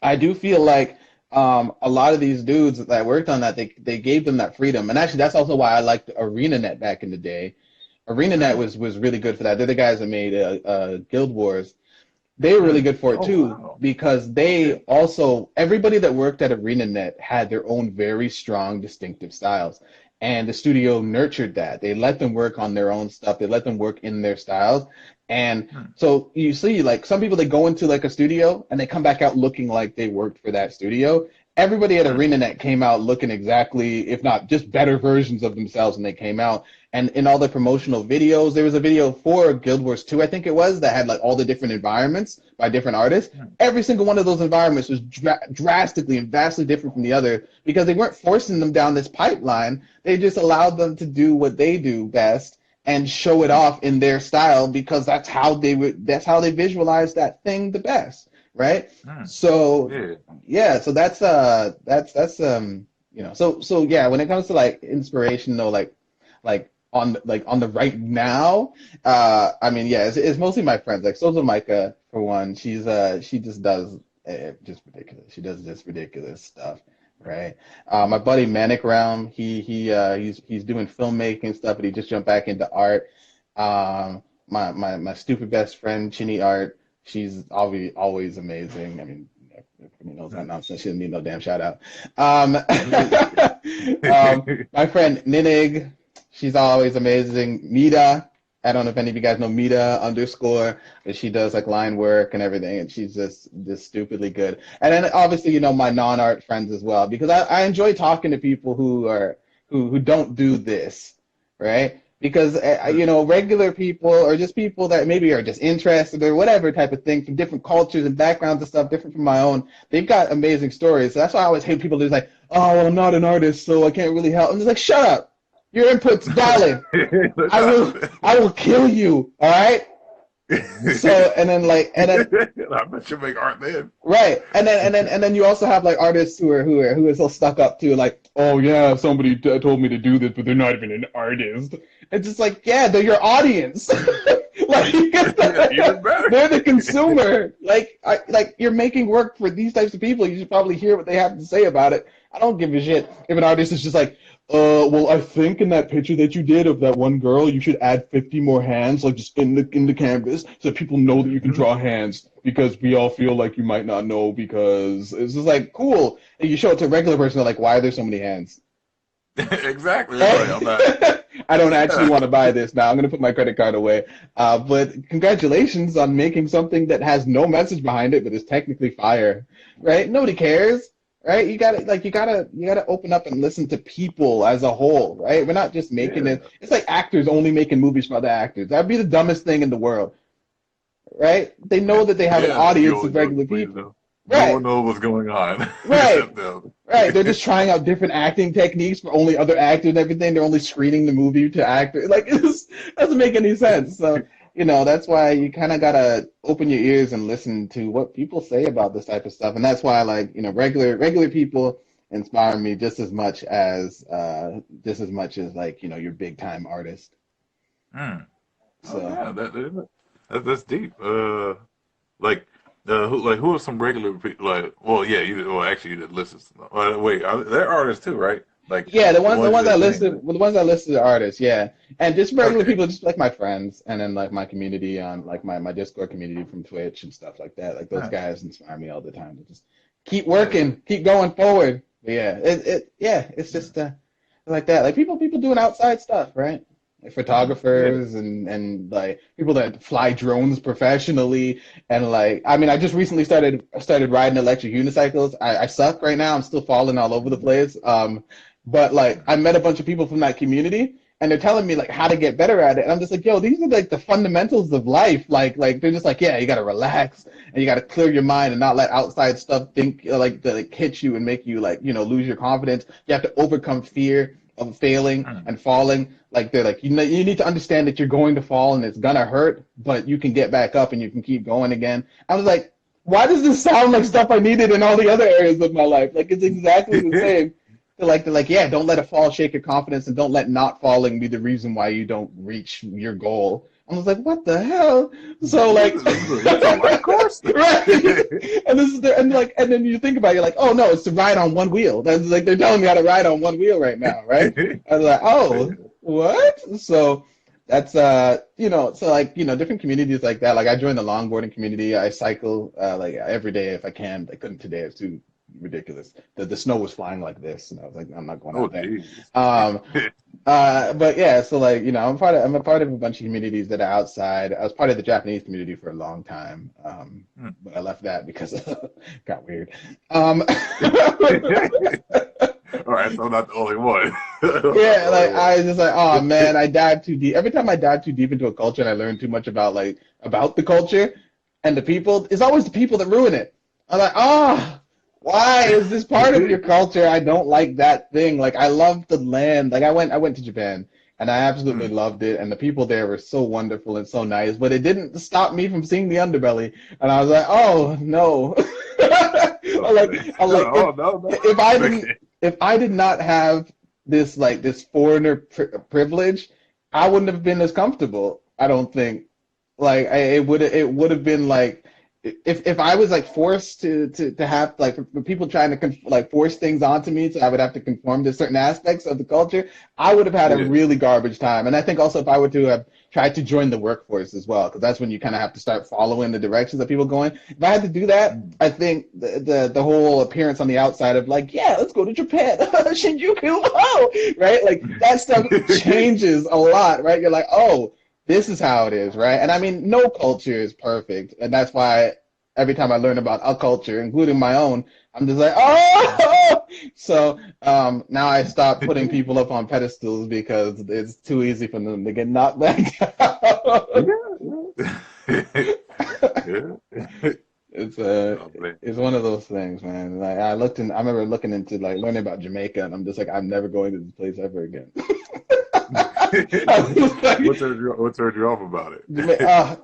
[SPEAKER 2] I do feel like a lot of these dudes that worked on that, they gave them that freedom. And actually, that's also why I liked ArenaNet back in the day. ArenaNet
[SPEAKER 1] mm.
[SPEAKER 2] was really good for that. They're the guys that made Guild Wars. They were really
[SPEAKER 1] Mm.
[SPEAKER 2] good for it
[SPEAKER 1] Oh
[SPEAKER 2] too
[SPEAKER 1] wow.
[SPEAKER 2] because
[SPEAKER 1] Okay.
[SPEAKER 2] they also everybody that worked at ArenaNet had their own very strong, distinctive styles. And the studio nurtured that. They let them work on their own stuff. They let them work in their styles. And
[SPEAKER 1] Mm.
[SPEAKER 2] so you see, like some people they go into like a studio and they come back out looking like they worked for that studio. Everybody at
[SPEAKER 1] Mm.
[SPEAKER 2] ArenaNet came out looking exactly, if not just better versions of themselves when they came out. And in all the promotional videos, there was a video for Guild Wars 2, I think it was, that had like all the different environments by different artists.
[SPEAKER 1] Mm.
[SPEAKER 2] Every single one of those environments was drastically and vastly different from the other because they weren't forcing them down this pipeline. They just allowed them to do what they do best and show it
[SPEAKER 1] Mm.
[SPEAKER 2] off in their style because that's how they visualize that thing the best, right?
[SPEAKER 1] Mm.
[SPEAKER 2] So
[SPEAKER 1] Yeah.
[SPEAKER 2] yeah, so that's so yeah, when it comes to like inspiration though, like on the right now, I mean yeah, it's mostly my friends. Like Sosa Micah for one, she just does just ridiculous. She does this ridiculous stuff, right? My buddy Manic Realm, he's doing filmmaking stuff, but he just jumped back into art. My stupid best friend Chinny Art, she's always amazing. I mean, if anybody knows that
[SPEAKER 1] Mm.
[SPEAKER 2] nonsense, she doesn't need no damn shout out. Um,
[SPEAKER 1] Mm.
[SPEAKER 2] my friend Ninig, she's always amazing. Mita, I don't know if any of you guys know Mita underscore, but she does like line work and everything, and she's just stupidly good. And then obviously, my non-art friends as well, because I enjoy talking to people who don't do this, right? Because regular people or just people that maybe are just interested or whatever type of thing from different cultures and backgrounds and stuff different from my own, they've got amazing stories. So that's why I always hate people who's like, oh, well, I'm not an artist, so I can't really help. I'm just like, shut up. Your input's valid. I will I will kill you. All right. So and then
[SPEAKER 1] I bet you make art then.
[SPEAKER 2] right, and then you also have like artists who are so stuck up to like, oh yeah, somebody told me to do this, but they're not even an artist. It's just like, yeah, they're your audience. Like
[SPEAKER 1] Even better.
[SPEAKER 2] they're the consumer. Like you're making work for these types of people. You should probably hear what they have to say about it. I don't give a shit if an artist is just like, Well, I think in that picture that you did of that one girl, you should add 50 more hands, like just in the canvas, so that people know that you can draw hands. Because we all feel like you might not know, because it's just like cool. And you show it to a regular person, they're like, why are there so many hands?
[SPEAKER 1] Exactly. It's like I'm not.
[SPEAKER 2] I don't actually want to buy this now. I'm gonna put my credit card away. But congratulations on making something that has no message behind it, but is technically fire, right? Nobody cares, right? You gotta open up and listen to people as a whole, right? We're not just making
[SPEAKER 1] Yeah.
[SPEAKER 2] it. It's like actors only making movies for other actors. That'd be the dumbest thing in the world, right? They know that they have an
[SPEAKER 1] Yeah.
[SPEAKER 2] audience of regular
[SPEAKER 1] You
[SPEAKER 2] people,
[SPEAKER 1] know, no
[SPEAKER 2] right?
[SPEAKER 1] one knows what's going on
[SPEAKER 2] Right.
[SPEAKER 1] except them.
[SPEAKER 2] Right, they're just trying out different acting techniques for only other actors and everything. They're only screening the movie to actors. Like, it just doesn't make any sense. So, that's why you kind of gotta open your ears and listen to what people say about this type of stuff. And that's why, like, regular people inspire me just as much as like, your big time artist.
[SPEAKER 1] Hmm. Oh
[SPEAKER 2] So.
[SPEAKER 1] yeah, that's deep. Like, who are some regular people? Like, well, yeah, actually, you did list. Wait, they're artists too, right? Like
[SPEAKER 2] Yeah, the
[SPEAKER 1] the
[SPEAKER 2] ones the
[SPEAKER 1] ones
[SPEAKER 2] ones I
[SPEAKER 1] that
[SPEAKER 2] listed,
[SPEAKER 1] sing.
[SPEAKER 2] well, the ones I listed are artists, yeah, and just regular
[SPEAKER 1] Okay.
[SPEAKER 2] people, just like my friends, and then like my community on like my Discord community from Twitch and stuff like that. Like those
[SPEAKER 1] Nice.
[SPEAKER 2] guys inspire me all the time to just keep
[SPEAKER 1] Yeah.
[SPEAKER 2] working, keep going forward. But yeah, it's just like that. Like people doing outside stuff, right? Like
[SPEAKER 1] Yeah.
[SPEAKER 2] photographers and like people that fly drones professionally, and like I mean I just recently started riding electric unicycles. I suck right now. I'm still falling all over the place. But like I met a bunch of people from that community, and they're telling me like how to get better at it. And I'm just like, yo, these are like the fundamentals of life. Like they're just like, yeah, you gotta relax and you gotta clear your mind and not let outside stuff think like hit you and make you like lose your confidence. You have to overcome fear of failing
[SPEAKER 1] Hmm.
[SPEAKER 2] and falling. Like they're like, you need to understand that you're going to fall and it's gonna hurt, but you can get back up and you can keep going again. I was like, why does this sound like stuff I needed in all the other areas of my life? Like it's exactly the same. They're like, yeah, don't let a fall shake your confidence, and don't let not falling be the reason why you don't reach your goal. I was like, what the hell? So like,
[SPEAKER 1] It's a life course.
[SPEAKER 2] right? And this is and then you think about it, you're like, oh no, it's to ride on one wheel. That's like they're telling me how to ride on one wheel right now, right? I was like, oh, what? So that's so like different communities like that. Like I joined the longboarding community. I cycle like every day if I can. I couldn't today. It's too ridiculous. The snow was flying like this, and I was like, I'm not going
[SPEAKER 1] Oh,
[SPEAKER 2] out there.
[SPEAKER 1] geez.
[SPEAKER 2] Um, but yeah, so like I'm a part of a bunch of communities that are outside. I was part of the Japanese community for a long time,
[SPEAKER 1] Hmm.
[SPEAKER 2] but I left that because it got weird. Um,
[SPEAKER 1] All right, so I'm not the only one. I'm not
[SPEAKER 2] yeah,
[SPEAKER 1] the
[SPEAKER 2] like
[SPEAKER 1] only one.
[SPEAKER 2] I was just like, oh man, I dive too deep. Every time I dive too deep into a culture and I learn too much about the culture and the people, it's always the people that ruin it. I'm like, oh, why is this part of your culture? I don't like that thing. Like I love the land. Like I went to Japan and I absolutely
[SPEAKER 1] Hmm.
[SPEAKER 2] loved it, and the people there were so wonderful and so nice, but it didn't stop me from seeing the underbelly. And I was like, oh no.
[SPEAKER 1] Oh, man.
[SPEAKER 2] I like
[SPEAKER 1] Oh, no,
[SPEAKER 2] if I
[SPEAKER 1] no.
[SPEAKER 2] didn't if I did not have this foreigner privilege, I wouldn't have been as comfortable. I don't think. Like it would have been like if I was like forced to have like for people trying to like force things onto me, so I would have to conform to certain aspects of the culture. I would have had a
[SPEAKER 1] Yeah.
[SPEAKER 2] really garbage time. And I think also if I were to have tried to join the workforce as well, because that's when you kind of have to start following the directions that people are going. If I had to do that,
[SPEAKER 1] Hmm.
[SPEAKER 2] I think the whole appearance on the outside of like, yeah, let's go to Japan, Shinjuku, oh, right? Like that stuff changes a lot, right? You're like, oh, this is how it is, right? And I mean, no culture is perfect, and that's why every time I learn about a culture, including my own, I'm just like, oh. So now I stop putting people up on pedestals because it's too easy for them to get knocked back down.
[SPEAKER 1] Yeah. Yeah.
[SPEAKER 2] It's
[SPEAKER 1] Oh, man.
[SPEAKER 2] it's one of those things, man. Like I remember looking into like learning about Jamaica, and I'm just like, I'm never going to this place ever again. I was like,
[SPEAKER 1] What turned you off about it?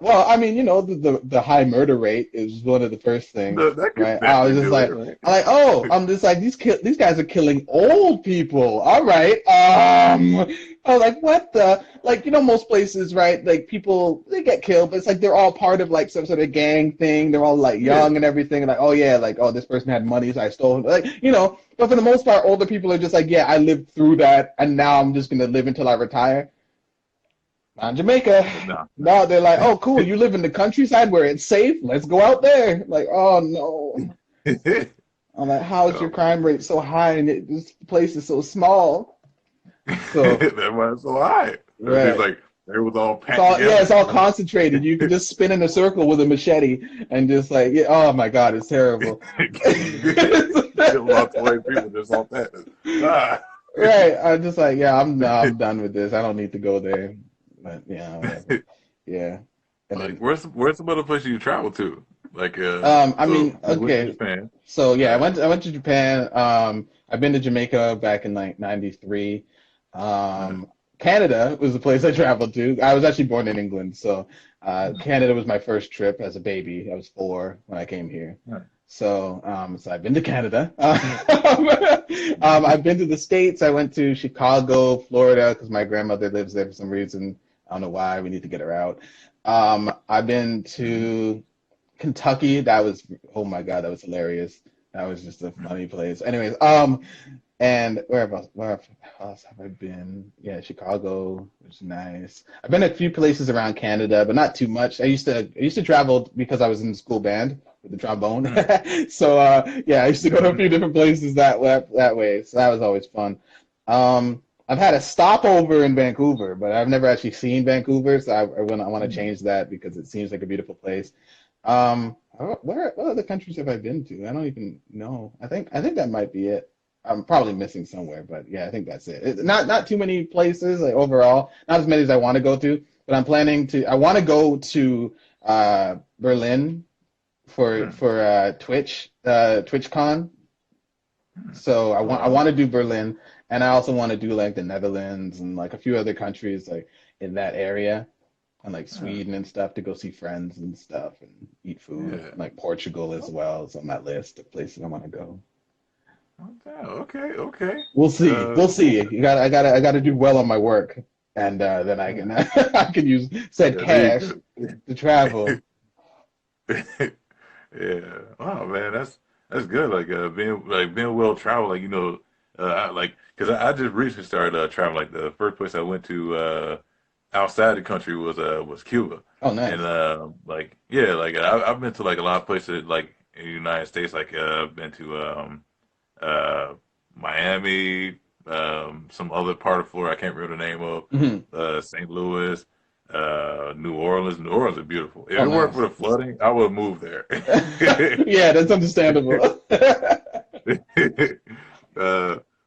[SPEAKER 2] well, I mean, the high murder rate is one of the first things,
[SPEAKER 1] That could
[SPEAKER 2] right? I was
[SPEAKER 1] definitely
[SPEAKER 2] just
[SPEAKER 1] do it,
[SPEAKER 2] like,
[SPEAKER 1] right?
[SPEAKER 2] oh, I'm just like these guys are killing old people. All right, I was like, what the? Like, most places, right? Like, people, they get killed, but it's like they're all part of like some sort of gang thing. They're all like
[SPEAKER 1] Yeah,
[SPEAKER 2] young and everything. And like, oh yeah, like, oh, this person had money, so I stole it. Like, but for the most part, older people are just like, yeah, I lived through that, and now I'm just gonna live until I retire. Not in Jamaica.
[SPEAKER 1] no,
[SPEAKER 2] No, they're like,
[SPEAKER 1] no.
[SPEAKER 2] oh, cool, you live in the countryside where it's safe. Let's go out there. Like, oh no. I'm like, how is your
[SPEAKER 1] Oh,
[SPEAKER 2] crime rate so high and this place is so small? So,
[SPEAKER 1] that was so high. It's
[SPEAKER 2] right.
[SPEAKER 1] like they was all
[SPEAKER 2] It's
[SPEAKER 1] packed
[SPEAKER 2] all yeah,
[SPEAKER 1] together.
[SPEAKER 2] it's all concentrated. You can just spin in a circle with a machete and just like yeah, oh my God, it's terrible.
[SPEAKER 1] Kill about 20 people just off that. Ah.
[SPEAKER 2] Right. I'm just like, yeah, I'm done with this. I don't need to go there. But yeah, whatever. Yeah. And
[SPEAKER 1] Like,
[SPEAKER 2] then
[SPEAKER 1] where's some other places you travel to? Like,
[SPEAKER 2] I
[SPEAKER 1] so
[SPEAKER 2] mean,
[SPEAKER 1] you went to
[SPEAKER 2] okay.
[SPEAKER 1] Japan,
[SPEAKER 2] So yeah,
[SPEAKER 1] right?
[SPEAKER 2] I went to Japan. I've been to Jamaica back in like '93.
[SPEAKER 1] Uh,
[SPEAKER 2] Canada was the place I traveled to. I was actually born in England, so Canada was my first trip as a baby. I was 4 when I came here. So I've been to Canada. I've been to the States. I went to Chicago, Florida, because my grandmother lives there for some reason. I don't know why. We need to get her out. I've been to Kentucky. That was oh my God, that was hilarious. That was just a funny place. Anyways, and where else have I been? Yeah, Chicago, which is nice. I've been a few places around Canada, but not too much. I used to travel because I was in the school band with the trombone. So yeah, I used to go to a few different places that way. So that was always fun. I've had a stopover in Vancouver, but I've never actually seen Vancouver, so I want to change that because it seems like a beautiful place. What other countries have I been to? I don't even know. I think that might be it. I'm probably missing somewhere, but yeah, I think that's it. Not too many places like overall, not as many as I want to go to, but I'm planning to. I want to go to Berlin for TwitchCon. So I want to do Berlin, and I also want to do like the Netherlands and like a few other countries like in that area, and like Sweden and stuff to go see friends and stuff and eat food.
[SPEAKER 1] Yeah.
[SPEAKER 2] And, like Portugal as well is on my list of places I want to go.
[SPEAKER 1] Okay, okay.
[SPEAKER 2] We'll see.
[SPEAKER 1] Uh,
[SPEAKER 2] We'll see. I gotta do well on my work, and then I
[SPEAKER 1] yeah,
[SPEAKER 2] can I can use said
[SPEAKER 1] there you
[SPEAKER 2] cash
[SPEAKER 1] go.
[SPEAKER 2] to travel.
[SPEAKER 1] Yeah. Oh man, that's good. Like being well traveled. Like because I just recently started traveling. Like the first place I went to outside the country was Cuba,
[SPEAKER 2] Oh,
[SPEAKER 1] and
[SPEAKER 2] nice.
[SPEAKER 1] like yeah, like I've been to like a lot of places like in the United States. Like I've been to uh Miami, some other part of Florida I can't remember the name of,
[SPEAKER 2] Hmm.
[SPEAKER 1] St. Louis, New Orleans. New Orleans is beautiful. If
[SPEAKER 2] Oh,
[SPEAKER 1] it weren't for
[SPEAKER 2] nice.
[SPEAKER 1] the flooding, I would have moved there.
[SPEAKER 2] Yeah, that's understandable.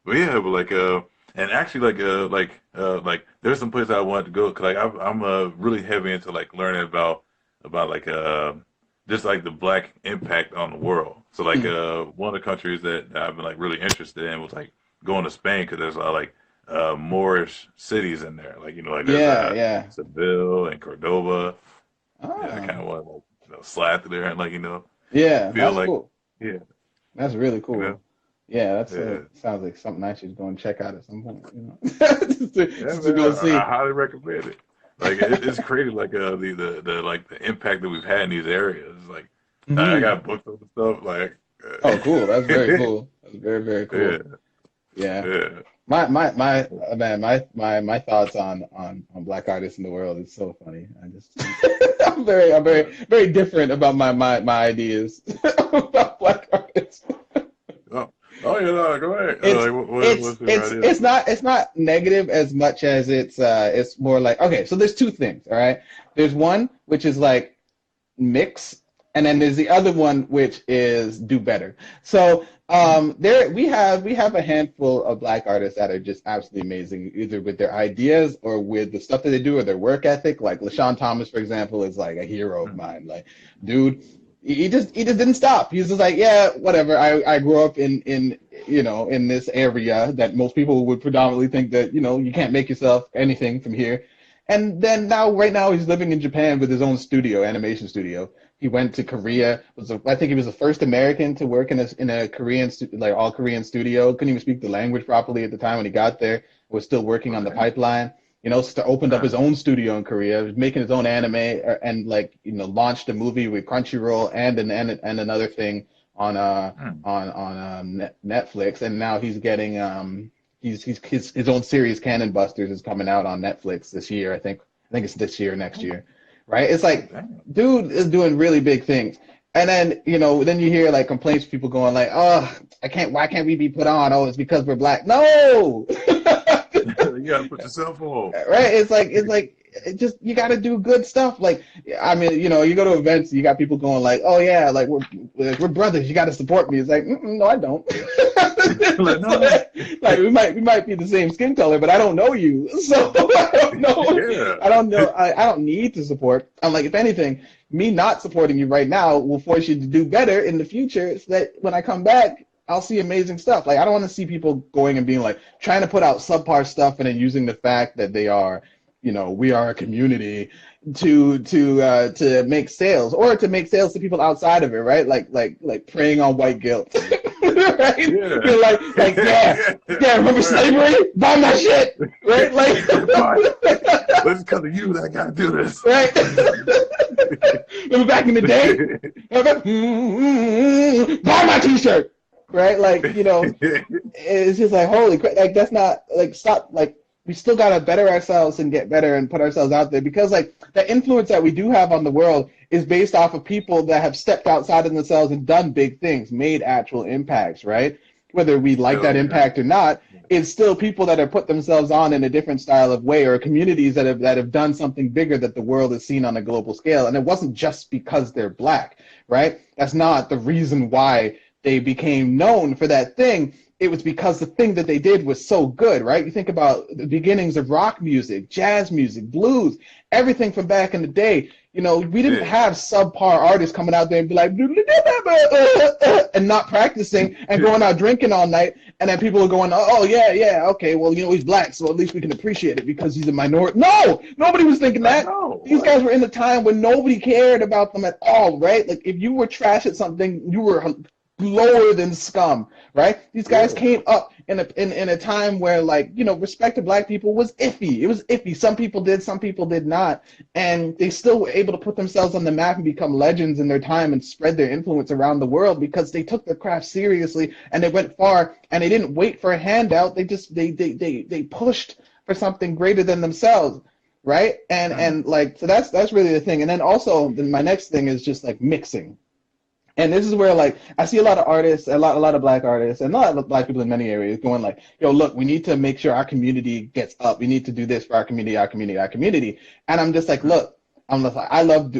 [SPEAKER 1] But yeah, but and actually like there's some places I wanted to go because like I'm really heavy into like learning about like just like the black impact on the world. So like
[SPEAKER 2] Mm.
[SPEAKER 1] one of the countries that I've been like really interested in was like going to Spain because there's a lot of like Moorish cities in there. Like like there's
[SPEAKER 2] Yeah, yeah.
[SPEAKER 1] Seville and Cordoba. Yeah, I kind
[SPEAKER 2] Oh,
[SPEAKER 1] of want to like slide through there and like
[SPEAKER 2] yeah,
[SPEAKER 1] feel
[SPEAKER 2] that's
[SPEAKER 1] like
[SPEAKER 2] cool.
[SPEAKER 1] yeah,
[SPEAKER 2] That's really
[SPEAKER 1] you know
[SPEAKER 2] cool. Yeah, that's
[SPEAKER 1] yeah.
[SPEAKER 2] sounds like something I should go and check out at some point. Just to,
[SPEAKER 1] Yeah,
[SPEAKER 2] just to
[SPEAKER 1] man,
[SPEAKER 2] go
[SPEAKER 1] I
[SPEAKER 2] see.
[SPEAKER 1] highly recommend it. Like it's crazy, like the like the impact that we've had in these areas. Like I
[SPEAKER 2] Hmm.
[SPEAKER 1] got books on the stuff. Like
[SPEAKER 2] Oh, cool. That's very cool. That's very, very
[SPEAKER 1] yeah,
[SPEAKER 2] cool. Yeah.
[SPEAKER 1] yeah,
[SPEAKER 2] Man, my thoughts on black artists in the world is so funny. I just I'm very
[SPEAKER 1] yeah.
[SPEAKER 2] very different about my ideas about black artists.
[SPEAKER 1] Oh, oh yeah, no, go ahead.
[SPEAKER 2] It's
[SPEAKER 1] Like,
[SPEAKER 2] it's
[SPEAKER 1] what's your
[SPEAKER 2] it's
[SPEAKER 1] idea?
[SPEAKER 2] it's not it's not negative as much as it's more like okay, so there's two things, all right? There's one which is like mix, and then there's the other one which is do better. So there we have a handful of black artists that are just absolutely amazing, either with their ideas or with the stuff that they do or their work ethic. Like LaShawn Thomas, for example, is like a hero of
[SPEAKER 1] Mm-hmm.
[SPEAKER 2] mine. Like, dude, he just didn't stop. He's just like, yeah, whatever. I grew up in this area that most people would predominantly think that you can't make yourself anything from here. And then right now he's living in Japan with his own studio, animation studio. He went to Korea. I think he was the first American to work in a Korean like all Korean studio. Couldn't even speak the language properly at the time when he got there. was still working on the
[SPEAKER 1] Okay.
[SPEAKER 2] pipeline. Opened up
[SPEAKER 1] Uh,
[SPEAKER 2] his own studio in Korea, was making his own anime, and like launched a movie with Crunchyroll and another thing on
[SPEAKER 1] hmm.
[SPEAKER 2] Netflix, and now he's getting his own series, Cannon Busters, is coming out on Netflix this year. I think it's this year, next
[SPEAKER 1] Oh,
[SPEAKER 2] year, right? It's
[SPEAKER 1] oh,
[SPEAKER 2] like,
[SPEAKER 1] damn.
[SPEAKER 2] dude is doing really big things. And then, then you hear like complaints, people going like, "Oh, why can't we be put on? Oh, it's because we're black." No,
[SPEAKER 1] You gotta put yourself on.
[SPEAKER 2] right? It just you got to do good stuff. Like, I mean, you go to events, you got people going like, "Oh yeah, like we're brothers. You got to support me." It's like, no, I don't.
[SPEAKER 1] Like, no.
[SPEAKER 2] Like we might be the same skin color, but I don't know you, so I don't know.
[SPEAKER 1] Yeah.
[SPEAKER 2] I don't know. I don't need to support. I'm like, if anything, me not supporting you right now will force you to do better in the future, so that when I come back, I'll see amazing stuff. Like, I don't want to see people going and being like trying to put out subpar stuff and then using the fact that they are, we are a community to make sales, or to make sales to people outside of it, right? Like preying on white guilt, right?
[SPEAKER 1] Yeah.
[SPEAKER 2] You're like yeah, remember slavery? Buy my shit, right? Like,
[SPEAKER 1] But it's because of you that I gotta do this.
[SPEAKER 2] right? Remember back in the day? Buy my T-shirt, right? Like, it's just like, holy crap, like, that's not, like, stop, like, we still got to better ourselves and get better and put ourselves out there, because like the influence that we do have on the world is based off of people that have stepped outside of themselves and done big things, made actual impacts, right? Whether we like
[SPEAKER 1] Hell
[SPEAKER 2] that
[SPEAKER 1] yeah.
[SPEAKER 2] impact or not, it's still people that have put themselves on in a different style of way, or communities that have done something bigger that the world has seen on a global scale. And it wasn't just because they're black, right? That's not the reason why they became known for that thing. It was because the thing that they did was so good, right? You think about the beginnings of rock music, jazz music, blues, everything from back in the day. We didn't
[SPEAKER 1] Yeah.
[SPEAKER 2] have subpar artists coming out there and be like, and not practicing and going out drinking all night. And then people are going, "Oh, yeah, okay, well, he's black, so at least we can appreciate it because he's a minority." No, nobody was thinking
[SPEAKER 1] I
[SPEAKER 2] that.
[SPEAKER 1] know.
[SPEAKER 2] These guys were in a time when nobody cared about them at all, right? Like, if you were trash at something, you were lower than scum, right? These guys
[SPEAKER 1] Yeah.
[SPEAKER 2] came up in a time where, like, respect to black people was iffy. It was iffy. Some people did, some people did not, and they still were able to put themselves on the map and become legends in their time and spread their influence around the world because they took their craft seriously and they went far, and they didn't wait for a handout. They just they pushed for something greater than themselves, right? And like, so that's really the thing. And then also, my next thing is just like mixing. And this is where, like, I see a lot of artists, a lot of black artists, and a lot of black people in many areas going like, "Yo, look, we need to make sure our community gets up. We need to do this for our community, our community, our community." And I'm just like, look, I'm just like, I love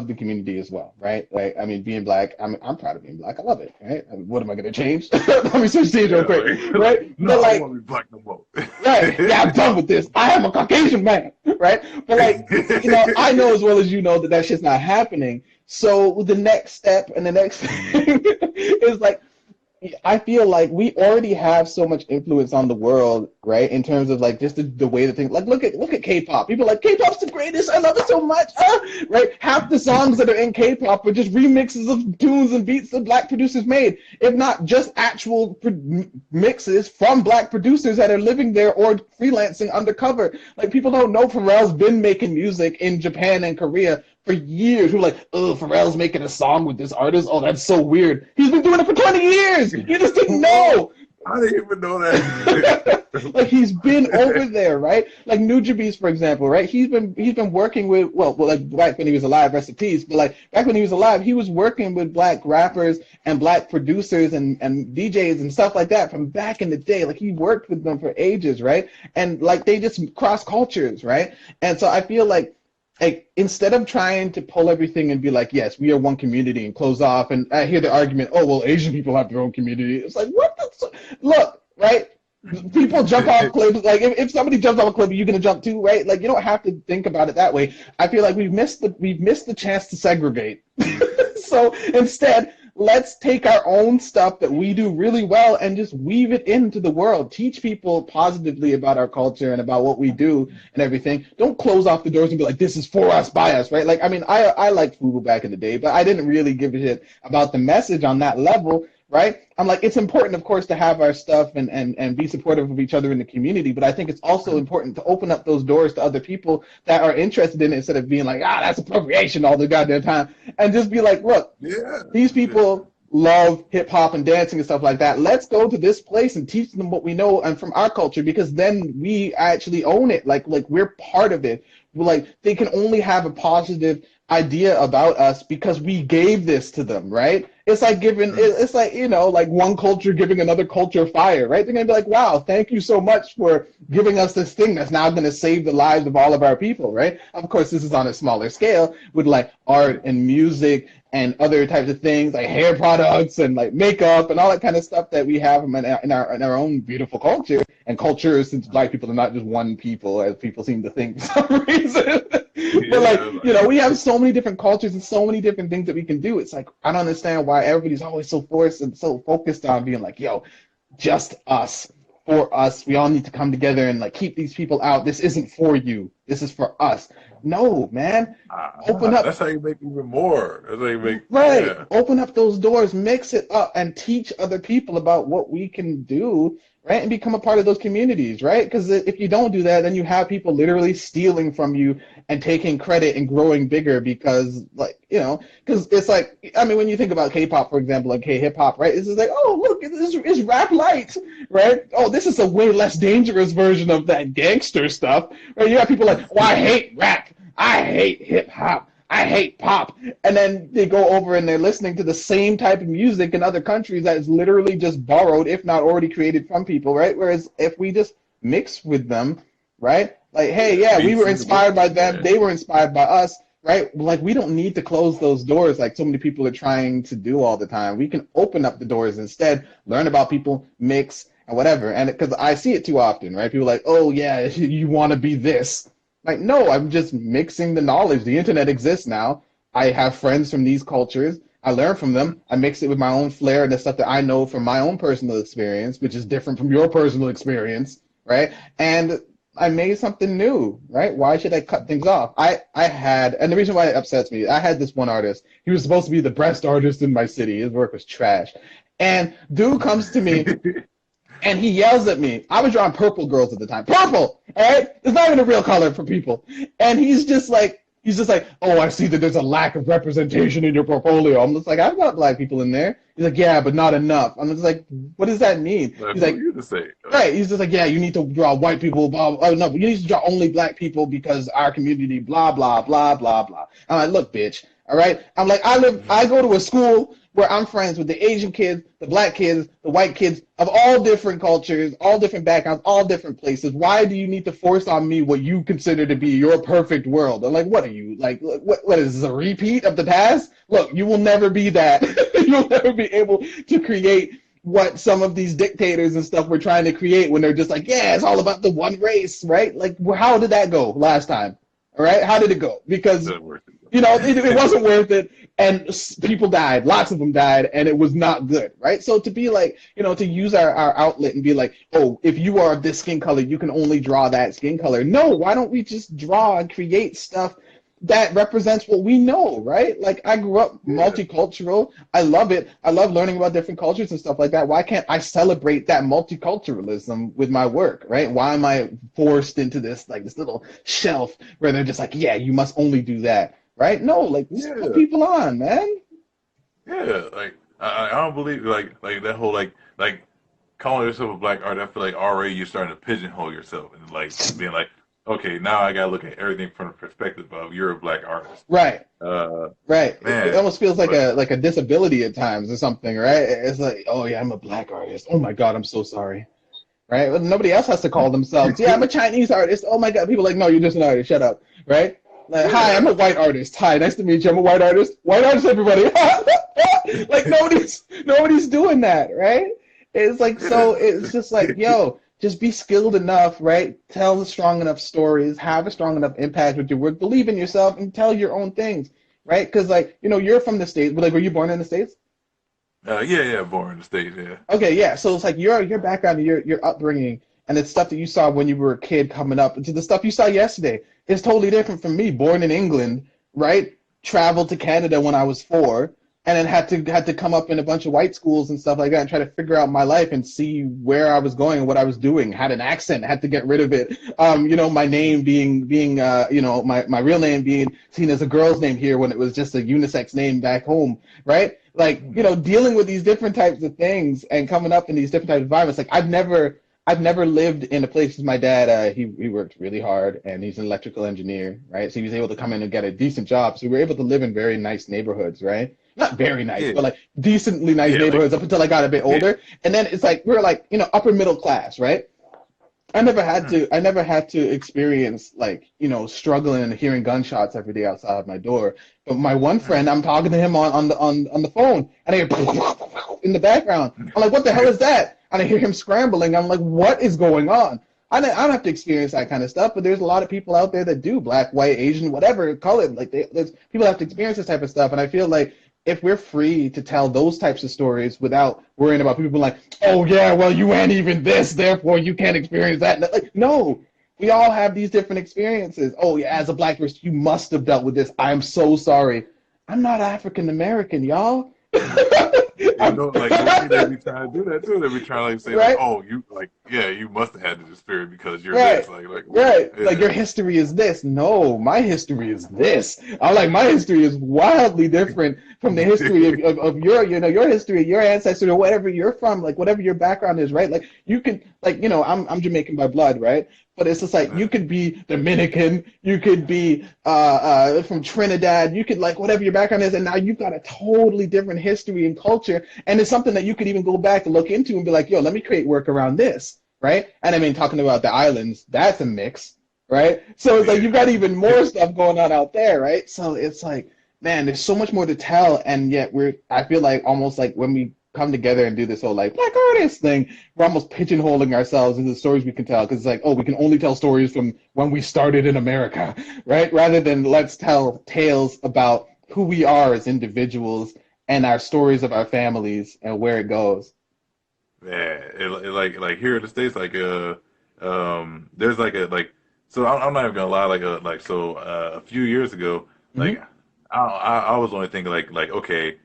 [SPEAKER 2] the community as well, right? Like, I mean, being black, I'm proud of being black. I love it, right? What am I gonna change? Let me switch scenes real quick, right?
[SPEAKER 1] No,
[SPEAKER 2] But
[SPEAKER 1] I
[SPEAKER 2] like,
[SPEAKER 1] don't want to be black no more.
[SPEAKER 2] right, yeah, I'm done with this. I am a Caucasian man, right? But like, I know as well as you know that shit's not happening. So the next step and the next thing is like, I feel like we already have so much influence on the world, right? In terms of like just the way that things, like, look at K-pop. People are like, K-pop's the greatest. I love it so much. Right? Half the songs that are in K-pop are just remixes of tunes and beats that black producers made, if not just actual mixes from black producers that are living there or freelancing undercover. Like, people don't know Pharrell's been making music in Japan and Korea for years. We're like, "Oh, Pharrell's making a song with this artist. Oh, that's so weird." He's been doing it for 20 years. You just didn't know.
[SPEAKER 1] I didn't even know that.
[SPEAKER 2] Like, he's been over there, right? Like Nujabes, for example, right? He's been working with, well, like back when he was alive, rest in peace, but like back when he was alive, he was working with black rappers and black producers and DJs and stuff like that from back in the day. Like, he worked with them for ages, right? And like, they just cross cultures, right? And so I feel like instead of trying to pull everything and be like, yes, we are one community, and close off, and I hear the argument, "Oh, well, Asian people have their own community." It's like, what the look, right? People jump off cliffs. Like, if somebody jumps off a cliff, you're gonna jump too, right? Like, you don't have to think about it that way. I feel like we've missed the chance to segregate. So instead, let's take our own stuff that we do really well and just weave it into the world. Teach people positively about our culture and about what we do and everything. Don't close off the doors and be like, "This is for us, by us," right? Like, I mean, I liked FUBU back in the day, but I didn't really give a shit about the message on that level. right? I'm like, it's important, of course, to have our stuff and be supportive of each other in the community, but I think it's also important to open up those doors to other people that are interested in it instead of being like, that's appropriation all the goddamn time, and just be like, look,
[SPEAKER 1] Yeah.
[SPEAKER 2] these people love hip hop and dancing and stuff like that. Let's go to this place and teach them what we know and from our culture, because then we actually own it. Like we're part of it. Like they can only have a positive idea about us because we gave this to them, right? It's like giving, it's like, like one culture giving another culture fire, right? They're gonna be like, wow, thank you so much for giving us this thing that's now gonna save the lives of all of our people, right? Of course, this is on a smaller scale with like art and music and other types of things like hair products and like makeup and all that kind of stuff that we have in our own beautiful culture and culture, since Black people are not just one people as people seem to think for some reason. But like, we have so many different cultures and so many different things that we can do. It's like, I don't understand why everybody's always so forced and so focused on being like, yo, just us, for us. We all need to come together and like keep these people out. This isn't for you. This is for us. No, man. Open up.
[SPEAKER 1] That's how you make even more. That's how you make.
[SPEAKER 2] Right.
[SPEAKER 1] Yeah.
[SPEAKER 2] Open up those doors, mix it up, and teach other people about what we can do, right? And become a part of those communities, right? Because if you don't do that, then you have people literally stealing from you and taking credit and growing bigger because, like, because it's like, I mean, when you think about K-pop, for example, like K-hip hop, right? It's just like, oh, look, this is rap light, right? Oh, this is a way less dangerous version of that gangster stuff, right? You have people like, oh, I hate rap. I hate hip hop. I hate pop. And then they go over and they're listening to the same type of music in other countries that is literally just borrowed, if not already created from people, right? Whereas if we just mix with them, right? Like, hey, yeah, we were inspired by them. They were inspired by us, right? Like, we don't need to close those doors like so many people are trying to do all the time. We can open up the doors instead, learn about people, mix, and whatever. And because I see it too often, right? People are like, oh, yeah, you want to be this. Like, no, I'm just mixing the knowledge. The internet exists now. I have friends from these cultures. I learn from them. I mix it with my own flair and the stuff that I know from my own personal experience, which is different from your personal experience, right? And I made something new, right? Why should I cut things off? I had, and the reason why it upsets me, I had this one artist. He was supposed to be the best artist in my city. His work was trash. And dude comes to me and he yells at me. I was drawing purple girls at the time. Purple, all right? It's not even a real color for people. And he's just like, oh, I see that there's a lack of representation in your portfolio. I'm just like, I've got Black people in there. He's like, yeah, but not enough. I'm just like, what does that mean? He's like,
[SPEAKER 1] you to say.
[SPEAKER 2] Right. He's just like, yeah, you need to draw white people, blah, blah. Oh, no, you need to draw only Black people because our community, blah, blah, blah, blah, blah. I'm like, look, bitch, all right? I'm like, I go to a school where I'm friends with the Asian kids, the Black kids, the white kids of all different cultures, all different backgrounds, all different places. Why do you need to force on me what you consider to be your perfect world? I'm like, what are you, like, what is this, a repeat of the past? Look, you will never be that. You'll never be able to create what some of these dictators and stuff were trying to create when they're just like, yeah, it's all about the one race, right? Like, how did that go last time? All right, how did it go? Because it wasn't worth it, and people died. Lots of them died, and it was not good, right? So to be like, to use our outlet and be like, oh, if you are this skin color, you can only draw that skin color. No, why don't we just draw and create stuff that represents what we know, right? Like, I grew up multicultural. I love it. I love learning about different cultures and stuff like that. Why can't I celebrate that multiculturalism with my work, right? Why am I forced into this, like, this little shelf where they're just like, yeah, you must only do that, right? No, like, just put people on, man.
[SPEAKER 1] Yeah, like, I don't believe, like that whole, like calling yourself a Black artist, I feel like already you're starting to pigeonhole yourself and, like, being like, okay, now I gotta look at everything from the perspective of you're a Black artist.
[SPEAKER 2] Right. Right.
[SPEAKER 1] Man,
[SPEAKER 2] it almost feels like a disability at times or something, right? It's like, oh yeah, I'm a Black artist. Oh my God, I'm so sorry. Right? But nobody else has to call themselves. Yeah, I'm a Chinese artist. Oh my God. People are like, no, you're just an artist. Shut up. Right? Like, hi, I'm a white artist. Hi, nice to meet you. I'm a white artist. White artist, everybody. Like, nobody's doing that, right? It's like, so it's just like, yo, just be skilled enough, right? Tell strong enough stories, have a strong enough impact with your work, believe in yourself, and tell your own things, right? Because, like, you're from the States, but, like, were you born in the States?
[SPEAKER 1] Yeah, born in the States, yeah.
[SPEAKER 2] Okay, yeah, so it's like your background and your upbringing and it's stuff that you saw when you were a kid coming up to the stuff you saw yesterday is totally different from me, born in England, right? Traveled to Canada when I was 4, and then had to come up in a bunch of white schools and stuff like that and try to figure out my life and see where I was going and what I was doing. Had an accent, had to get rid of it. My name being my real name being seen as a girl's name here when it was just a unisex name back home, right? Like, dealing with these different types of things and coming up in these different types of environments. Like, I've never lived in a place with my dad. He worked really hard, and he's an electrical engineer, right? So he was able to come in and get a decent job. So we were able to live in very nice neighborhoods, right? Not very nice,
[SPEAKER 1] Yeah,
[SPEAKER 2] but like decently nice
[SPEAKER 1] yeah, like
[SPEAKER 2] neighborhoods up until I got a bit
[SPEAKER 1] yeah.
[SPEAKER 2] older. And then it's like we're like, upper middle class, right? I never had to experience like, struggling and hearing gunshots every day outside my door. But my one friend, I'm talking to him on the phone, and I hear in the background. I'm like, what the hell is that? And I hear him scrambling. I'm like, what is going on? I don't have to experience that kind of stuff, but there's a lot of people out there that do, black, white, Asian, whatever, color. Like, there's people have to experience this type of stuff, and I feel like if we're free to tell those types of stories without worrying about people like, oh yeah, well you ain't even this, therefore you can't experience that. Like, no, we all have these different experiences. Oh yeah, as a black person, you must have dealt with this. I'm so sorry. I'm not African American, y'all.
[SPEAKER 1] Like low key, they be trying to do that too. They be trying to like say like,
[SPEAKER 2] Right?
[SPEAKER 1] oh, you like, yeah, you must have had this experience because you're
[SPEAKER 2] Right.
[SPEAKER 1] this. Like,
[SPEAKER 2] Right. Like
[SPEAKER 1] yeah,
[SPEAKER 2] your history is this. No, my history is this. I'm like, my history is wildly different from the history of your history, your ancestors, or whatever you're from, like whatever your background is, right? Like you could like, I'm Jamaican by blood, right? But it's just like you could be Dominican, you could be from Trinidad, you could like whatever your background is, and now you've got a totally different history and culture, and it's something that you could even go back and look into and be like, yo, let me create work around this, right? And I mean, talking about the islands, that's a mix, right? So it's like you've got even more stuff going on out there, right? So it's like, man, there's so much more to tell, and yet I feel like almost like when we come together and do this whole like black artist thing, we're almost pigeonholing ourselves into the stories we can tell because it's like, oh, we can only tell stories from when we started in America, right? Rather than let's tell tales about who we are as individuals and our stories of our families and where it goes.
[SPEAKER 1] yeah. Like here in the States, like there's like a like. So I'm not even gonna lie, a few years ago, like
[SPEAKER 2] Hmm.
[SPEAKER 1] I was only thinking like okay,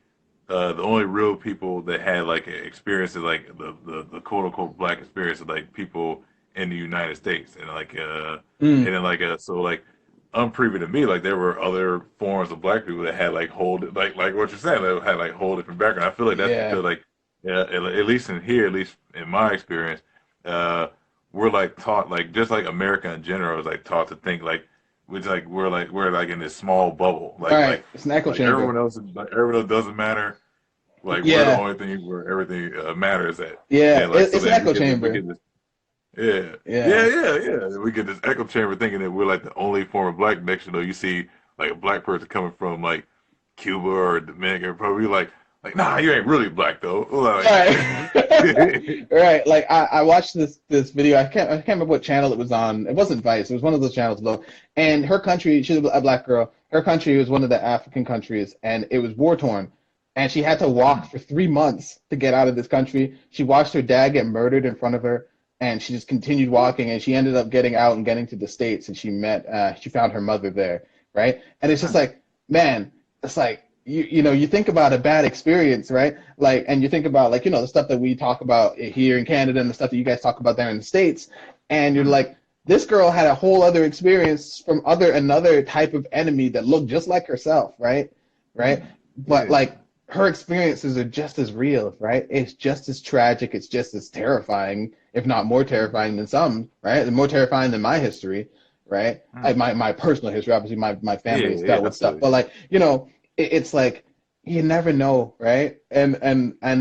[SPEAKER 1] the only real people that had like experiences like the quote unquote black experience of like people in the United States and
[SPEAKER 2] Mm,
[SPEAKER 1] and then so like unproven to me like there were other forms of black people that had like whole like what you're saying that had like whole different background. I feel like that's
[SPEAKER 2] yeah.
[SPEAKER 1] because like yeah at least in here, at least in my experience, uh we're like taught like just like America in general is like taught to think like we're like in this small bubble
[SPEAKER 2] All right. It's an echo
[SPEAKER 1] like
[SPEAKER 2] chamber.
[SPEAKER 1] everyone else doesn't matter. Like we're the
[SPEAKER 2] Yeah.
[SPEAKER 1] only thing where everything matters at,
[SPEAKER 2] Yeah.
[SPEAKER 1] and like so
[SPEAKER 2] It's an
[SPEAKER 1] then
[SPEAKER 2] echo
[SPEAKER 1] we
[SPEAKER 2] chamber.
[SPEAKER 1] get this yeah
[SPEAKER 2] Yeah.
[SPEAKER 1] yeah we get this echo chamber thinking that we're like the only form of black. Next, you see like a black person coming from like Cuba or Dominican Republic, you're like nah, you ain't really black though. Like
[SPEAKER 2] Right. Right. Like I watched this video. I can't remember what channel it was on. It wasn't Vice. It was one of those channels though. And her country, she's a black girl. Her country was one of the African countries, and it was war torn. And she had to walk for 3 months to get out of this country. She watched her dad get murdered in front of her, and she just continued walking. And she ended up getting out and getting to the States. And she found her mother there, right? And it's just like, man, it's like you think about a bad experience, right? Like, and you think about like the stuff that we talk about here in Canada and the stuff that you guys talk about there in the States, and you're like, this girl had a whole other experience from another type of enemy that looked just like herself, right? Right? But
[SPEAKER 1] yeah
[SPEAKER 2] like her experiences are just as real, right? It's just as tragic, it's just as terrifying, if not more terrifying than some, right? And more terrifying than my history, right? Like my personal history, obviously my family has
[SPEAKER 1] yeah
[SPEAKER 2] dealt
[SPEAKER 1] I
[SPEAKER 2] with
[SPEAKER 1] feel
[SPEAKER 2] stuff,
[SPEAKER 1] you.
[SPEAKER 2] but like, it's like you never know, right? And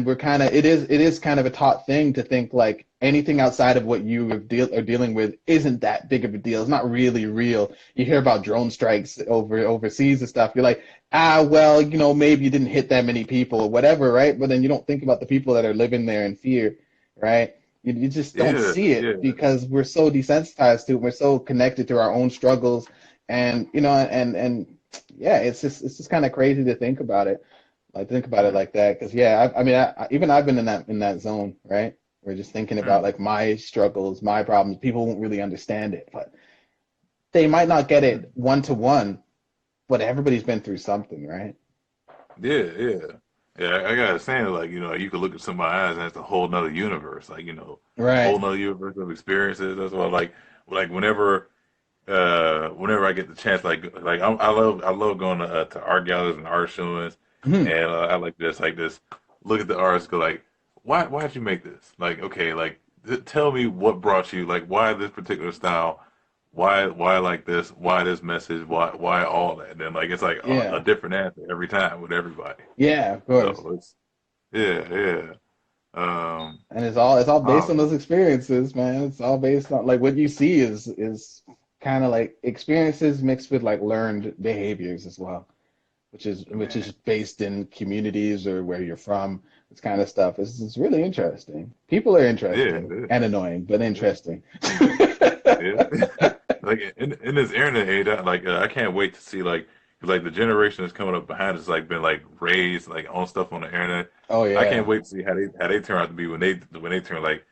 [SPEAKER 2] we're kind of it is kind of a taught thing to think like anything outside of what you are dealing with isn't that big of a deal. It's not really real. You hear about drone strikes overseas and stuff. You're like, well, maybe you didn't hit that many people or whatever, right? But then you don't think about the people that are living there in fear, right? You just don't
[SPEAKER 1] Yeah,
[SPEAKER 2] see it
[SPEAKER 1] yeah.
[SPEAKER 2] because we're so desensitized to it. We're so connected to our own struggles, and and yeah, it's just kind of crazy to think about it, like that. Because yeah, I mean, even I've been in that zone, right? We're just thinking about
[SPEAKER 1] Mm,
[SPEAKER 2] like my struggles, my problems. People won't really understand it, but they might not get
[SPEAKER 1] mm.
[SPEAKER 2] it one to one. But everybody's been through something, right?
[SPEAKER 1] Yeah, yeah. Yeah, I gotta say, like, you could look at somebody's eyes and it's a whole nother universe, like, whole
[SPEAKER 2] Right.
[SPEAKER 1] nother universe of experiences. That's why, like whenever I get the chance, like I love going to art galleries and art showings,
[SPEAKER 2] Mhm.
[SPEAKER 1] and I like this look at the artist, go like, why'd you make this? Like, okay, like tell me what brought you, like, why this particular style, why like this, why this message, why all that? And then like it's like a
[SPEAKER 2] Yeah.
[SPEAKER 1] different answer every time with everybody.
[SPEAKER 2] Yeah, of course.
[SPEAKER 1] So it's yeah, yeah. Um,
[SPEAKER 2] And it's all based on
[SPEAKER 1] oh
[SPEAKER 2] those experiences, man. It's all based on like what you see is kind of like experiences mixed with like learned behaviors as well, which is
[SPEAKER 1] man,
[SPEAKER 2] based in communities or where you're from. This kind of stuff. It's really interesting. People are
[SPEAKER 1] yeah,
[SPEAKER 2] interesting
[SPEAKER 1] yeah.
[SPEAKER 2] and annoying, but interesting.
[SPEAKER 1] Yeah. Like in this internet age, I can't wait to see like 'cause, like the generation that's coming up behind us like been like raised like on stuff on the internet.
[SPEAKER 2] Oh
[SPEAKER 1] I can't
[SPEAKER 2] yeah.
[SPEAKER 1] wait to see how they turn out to be when they turn like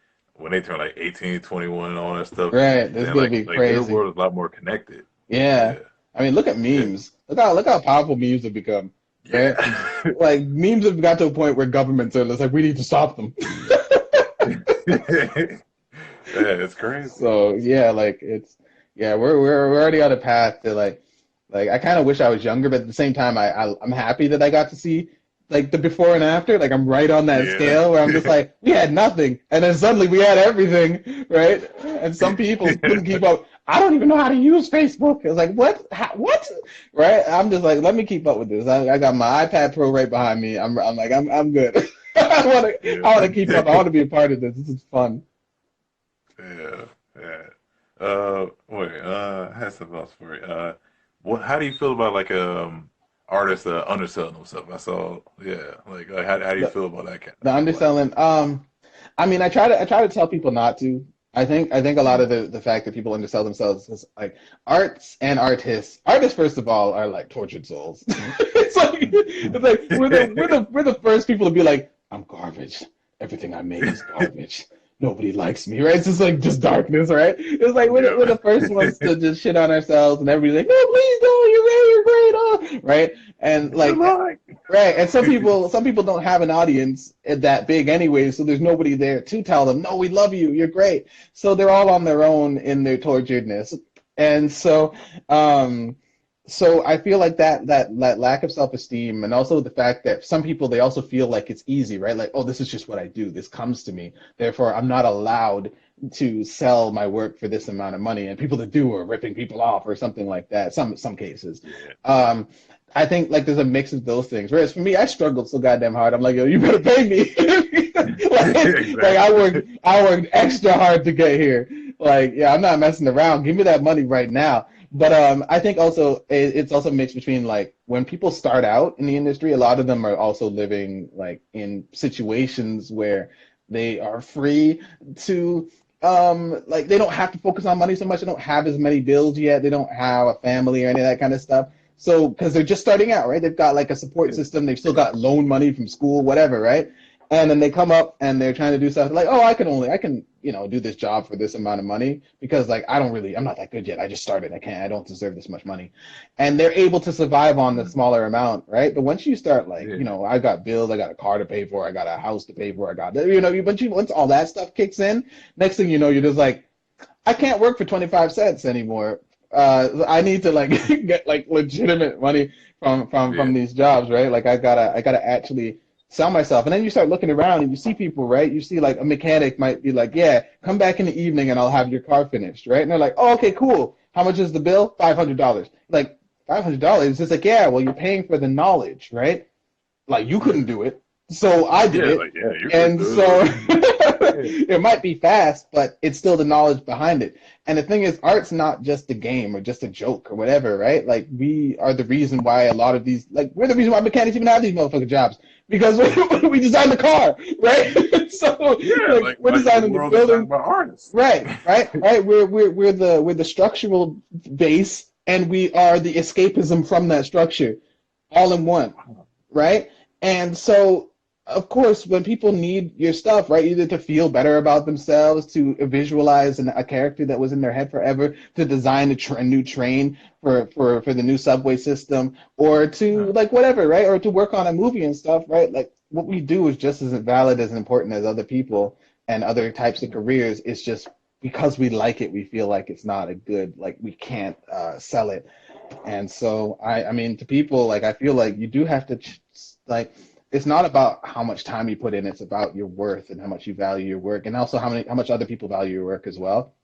[SPEAKER 1] 18, 21 and all that stuff.
[SPEAKER 2] Right. This is
[SPEAKER 1] Then
[SPEAKER 2] gonna
[SPEAKER 1] like
[SPEAKER 2] be
[SPEAKER 1] like their
[SPEAKER 2] crazy.
[SPEAKER 1] world is a lot more connected.
[SPEAKER 2] Yeah.
[SPEAKER 1] Yeah.
[SPEAKER 2] I mean, look at
[SPEAKER 1] Yeah.
[SPEAKER 2] memes. Look how powerful memes have become, right?
[SPEAKER 1] Yeah.
[SPEAKER 2] Like memes have got to a point where governments are just like, we need to stop them.
[SPEAKER 1] Yeah, it's crazy.
[SPEAKER 2] So yeah, like it's yeah, we're already on a path to like I kind of wish I was younger, but at the same time, I'm happy that I got to see like the before and after. Like I'm right on that
[SPEAKER 1] Yeah.
[SPEAKER 2] scale where I'm just like, we had nothing, and then suddenly we had everything, right? And some people couldn't keep up. I don't even know how to use Facebook. It's like what? What? Right? I'm just like, let me keep up with this. I got my iPad Pro right behind me. I'm like I'm good. I want to keep up. I want to be a part of this. This is fun.
[SPEAKER 1] Yeah, yeah. Wait, I had something else for you. How do you feel about like artists underselling themselves? I saw, yeah, like how do you feel about that kind
[SPEAKER 2] The
[SPEAKER 1] of like,
[SPEAKER 2] underselling. I mean, I try to tell people not to. I think a lot of
[SPEAKER 1] mm,
[SPEAKER 2] the fact that people undersell themselves is like arts and artists. Artists, first of all, are like tortured souls. It's like we're the first people to be like, I'm garbage. Everything I make is garbage. Nobody likes me, right? It's just like just darkness, right? It's like we're the first ones
[SPEAKER 1] yeah.
[SPEAKER 2] to just shit on ourselves, and everybody's like, no, please don't. You're great, right? And
[SPEAKER 1] Good
[SPEAKER 2] like
[SPEAKER 1] luck.
[SPEAKER 2] right, and some people don't have an audience that big anyway, so there's nobody there to tell them, "No, we love you. You're great." So they're all on their own in their torturedness, and um, so I feel like that lack of self-esteem, and also the fact that some people they also feel like it's easy, right? Like, oh, this is just what I do. This comes to me. Therefore, I'm not allowed to sell my work for this amount of money. And people that do are ripping people off or something like that. Some cases.
[SPEAKER 1] Yeah,
[SPEAKER 2] Um, I think like there's a mix of those things. Whereas for me, I struggled so goddamn hard. I'm like, yo, you better pay me. Like I
[SPEAKER 1] exactly.
[SPEAKER 2] worked, I worked extra hard to get here. Like, yeah, I'm not messing around. Give me that money right now. But I think also it's also mixed between like when people start out in the industry, a lot of them are also living like in situations where they are free to like they don't have to focus on money so much. They don't have as many bills yet. They don't have a family or any of that kind of stuff. So, because they're just starting out, right? They've got like a support
[SPEAKER 1] Yeah,
[SPEAKER 2] system. They've still got loan money from school, whatever, right? And then they come up and they're trying to do something like, oh, I can do this job for this amount of money because like I'm not that good yet. I just started. I don't deserve this much money. And they're able to survive on the
[SPEAKER 1] mm,
[SPEAKER 2] smaller amount, right? But once you start like,
[SPEAKER 1] yeah,
[SPEAKER 2] I got bills, I got a car to pay for, I got a house to pay for, I got, once all that stuff kicks in, next thing you know, you're just like, I can't work for 25 cents anymore. I need to like get like legitimate money from
[SPEAKER 1] yeah,
[SPEAKER 2] these jobs, right? Like I gotta actually sell myself. And then you start looking around and you see people, right? You see like a mechanic might be like, yeah, come back in the evening and I'll have your car finished, right? And they're like, oh, okay, cool. How much is the bill? $500. Like $500. It's like, yeah, well, you're paying for the knowledge, right? Like you couldn't do it, so I did
[SPEAKER 1] yeah,
[SPEAKER 2] it.
[SPEAKER 1] like yeah, you could
[SPEAKER 2] And
[SPEAKER 1] do
[SPEAKER 2] so
[SPEAKER 1] it. Yeah,
[SPEAKER 2] it might be fast, but it's still the knowledge behind it. And the thing is, art's not just a game or just a joke or whatever, right? Like we are the reason why a lot of these, like we're the reason why mechanics even have these motherfucking jobs because we designed the car, right? So
[SPEAKER 1] yeah,
[SPEAKER 2] like we're
[SPEAKER 1] like the
[SPEAKER 2] designing the
[SPEAKER 1] world is designed
[SPEAKER 2] building,
[SPEAKER 1] by artists.
[SPEAKER 2] right. We're the structural base, and we are the escapism from that structure, all in one, right? And so, of course, when people need your stuff, right, either to feel better about themselves, to visualize a character that was in their head forever, to design a new train for the new subway system, or to like whatever, right, or to work on a movie and stuff, right? Like what we do is just as valid as important as other people and other types of careers. It's just because we like it, we feel like it's not a good, like we can't sell it. And so I mean, to people, like I feel like you do have to like. It's not about how much time you put in. It's about your worth and how much you value your work, and also how much other people value your work as well.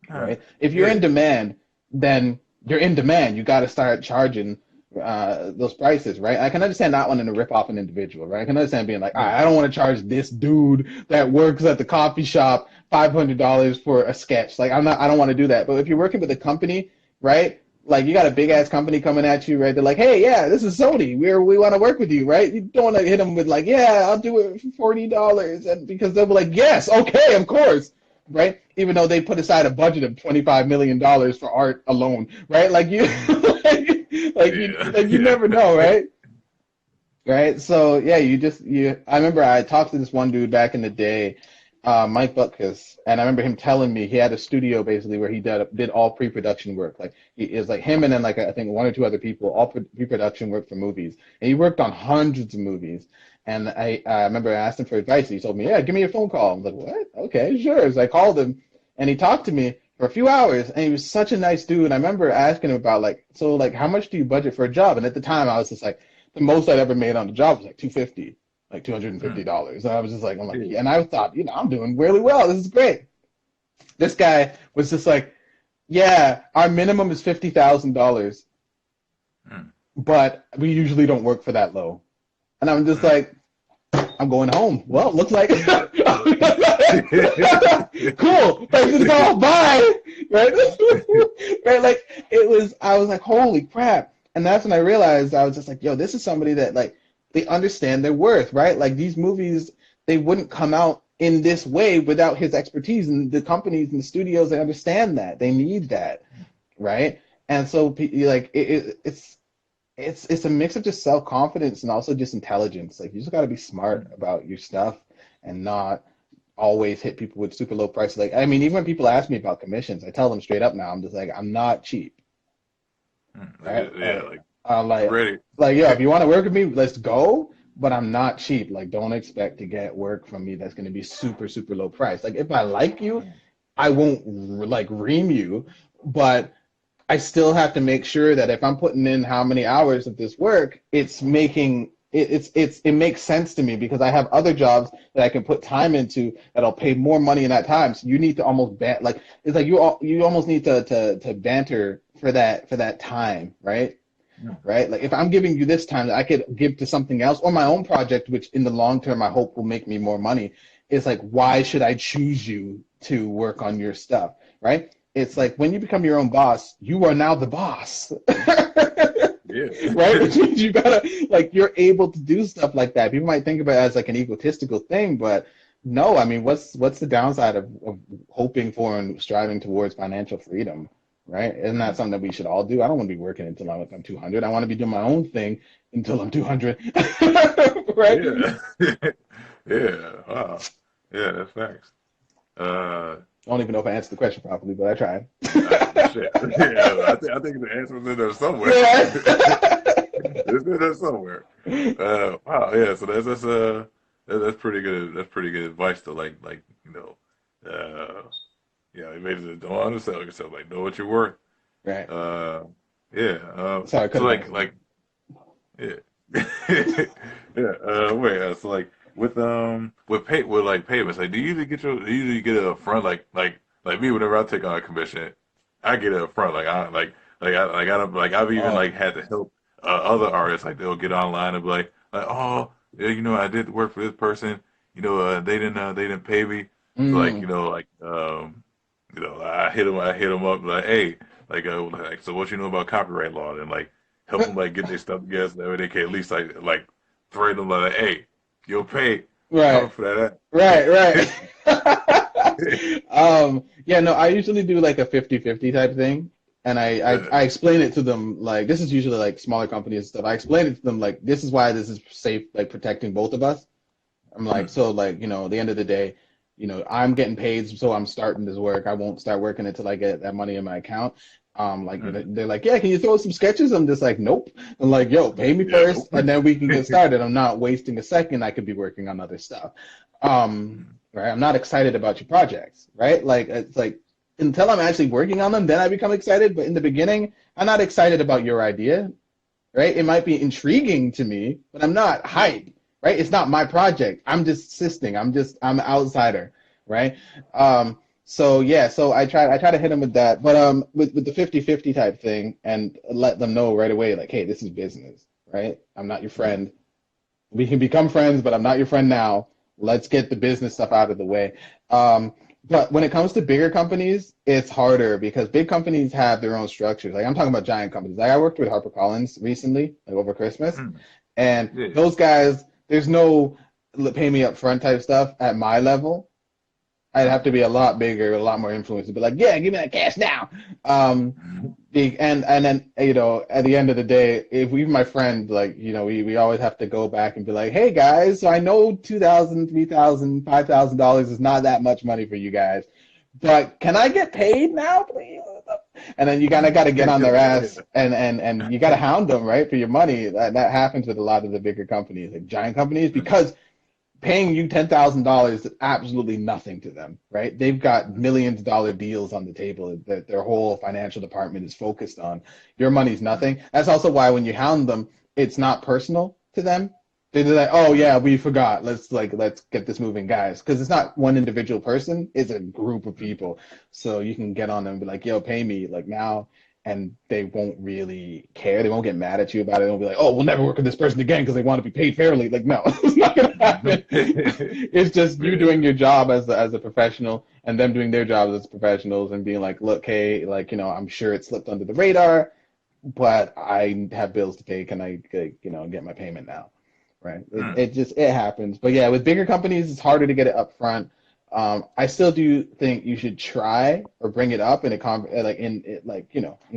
[SPEAKER 2] Right? If you're
[SPEAKER 1] Yeah.
[SPEAKER 2] in demand, then you're in demand. You got to start charging those prices, right? I can understand not wanting to rip off an individual, right? I can understand being like, I don't want to charge this dude that works at the coffee shop $500 for a sketch. Like, I don't want to do that. But if you're working with a company, right? Like you got a big ass company coming at you, right? They're like, hey, yeah, this is Sony. We want to work with you, right? You don't want to hit them with like, yeah, I'll do it for $40, and because they'll be like, yes, okay, of course, right? Even though they put aside a budget of $25 million for art alone, right? Like you, like you
[SPEAKER 1] Yeah.
[SPEAKER 2] never know, right? Right. So yeah, I remember I talked to this one dude back in the day, Mike Butkus, and I remember him telling me he had a studio basically where he did all pre-production work. Like he is like him and then like I think one or two other people, all pre-production work for movies. And he worked on hundreds of movies. And I remember I asked him for advice. And he told me, "Yeah, give me a phone call." I was like, "What? Okay, sure." So I called him, and he talked to me for a few hours, and he was such a nice dude. And I remember asking him about like, so like, how much do you budget for a job? And at the time, I was just like, the most I'd ever made on the job was like 250, like $250. And I was just like, I'm like, and I thought, I'm doing really well. This is great. This guy was just like, yeah, our minimum is $50,000, but we usually don't work for that low. And I'm just like, I'm going home. Well, looks like cool. Thanks for the call. Bye. Right? Right? Like I was like, holy crap. And that's when I realized I was just like, yo, this is somebody that like they understand their worth, right? Like these movies, they wouldn't come out in this way without his expertise, and the companies and the studios, they understand that. They need that, right? And so like it's a mix of just self-confidence and also just intelligence. Like you just got to be smart about your stuff and not always hit people with super low prices. Like, I mean, even when people ask me about commissions, I tell them straight up now, I'm just like, I'm not cheap. Right?
[SPEAKER 1] Yeah,
[SPEAKER 2] like, yeah, if you want to work with me, let's go. But I'm not cheap. Like, don't expect to get work from me that's going to be super, super low price. Like, if I like you, I won't like ream you, but I still have to make sure that if I'm putting in how many hours of this work, it makes sense to me because I have other jobs that I can put time into that'll pay more money in that time. So you need to almost it's like you almost need to banter for that time, right?
[SPEAKER 1] Yeah.
[SPEAKER 2] Right? Like if I'm giving you this time that I could give to something else or my own project, which in the long term I hope will make me more money, it's like, why should I choose you to work on your stuff, right? It's like when you become your own boss, you are now the boss.
[SPEAKER 1] Yeah.
[SPEAKER 2] Right? Which means you gotta like you're able to do stuff like that. People might think about it as like an egotistical thing, but no, I mean what's the downside of hoping for and striving towards financial freedom? Right? Isn't that something that we should all do? I don't want to be working until I'm 200. I want to be doing my own thing until I'm 200. Right?
[SPEAKER 1] Yeah. Yeah. Wow. Yeah, that's facts.
[SPEAKER 2] I don't even know if I answered the question properly, but I tried.
[SPEAKER 1] Shit. Yeah, I think the answer is in there somewhere.
[SPEAKER 2] Yeah.
[SPEAKER 1] It's in there somewhere. Wow. Yeah. So that's pretty good. That's pretty good advice to yeah, it made it don't undersell yourself. Like know what you're worth.
[SPEAKER 2] Right.
[SPEAKER 1] Yeah.
[SPEAKER 2] Sorry,
[SPEAKER 1] So yeah. Yeah. Wait. So like with like payments, like do you usually get it up front? Like me, whenever I take on a commission, I get it up front. I've even like had to help other artists. Like they'll get online and be like oh yeah, I did work for this person. They didn't pay me. So I hit them up like, hey, so what you know about copyright law, and like help them like get their stuff together so that way they can at least like thread them like, hey, you'll pay
[SPEAKER 2] right
[SPEAKER 1] for that.
[SPEAKER 2] right yeah, no, I usually do like a 50-50 type thing, and I explain it to them. Like this is usually like smaller companies and stuff. I explain it to them like this is why this is safe, like protecting both of us. I'm like, so like, at the end of the day, I'm getting paid, so I'm starting this work. I won't start working until I get that money in my account. Like they're like, yeah, can you throw some sketches? I'm just like, nope. I'm like, yo, pay me
[SPEAKER 1] Yeah,
[SPEAKER 2] first,
[SPEAKER 1] nope.
[SPEAKER 2] and then we can get started. I'm not wasting a second. I could be working on other stuff. Right? I'm not excited about your projects, right? Like it's like until I'm actually working on them, then I become excited. But in the beginning, I'm not excited about your idea, right? It might be intriguing to me, but I'm not hyped, right? It's not my project. I'm just assisting. I'm an outsider, right? So yeah, so I try to hit them with that, but with the 50-50 type thing and let them know right away, like, hey, this is business, right? I'm not your friend. We can become friends, but I'm not your friend now. Let's get the business stuff out of the way. But when it comes to bigger companies, it's harder because big companies have their own structures. Like I'm talking about giant companies. Like I worked with HarperCollins recently, like over Christmas, and
[SPEAKER 1] Yeah.
[SPEAKER 2] those guys, there's no pay me up front type stuff at my level. I'd have to be a lot bigger, a lot more influence to be like, yeah, give me that cash now. And then at the end of the day, if we my friend, like we always have to go back and be like, hey guys, so I know $2,000, $3,000, $5,000 is not that much money for you guys, but can I get paid now, please? And then you kind of got to get on their ass and you got to hound them, right, for your money. That happens with a lot of the bigger companies, like giant companies, because paying you $10,000 is absolutely nothing to them, right? They've got $millions deals on the table that their whole financial department is focused on. Your money's nothing. That's also why when you hound them, it's not personal to them. They're like, oh yeah, we forgot. Let's get this moving, guys, because it's not one individual person; it's a group of people. So you can get on them and be like, yo, pay me like now, and they won't really care. They won't get mad at you about it. They'll be like, "Oh, we'll never work with this person again because they want to be paid fairly." Like, no, it's not gonna happen. It's just you doing your job as a professional, and them doing their jobs as professionals, and being like, "Look, hey, like, I'm sure it slipped under the radar, but I have bills to pay. Can I, get my payment now?" Right? It happens. But yeah, with bigger companies, it's harder to get it up front. I still do think you should try or bring it up in in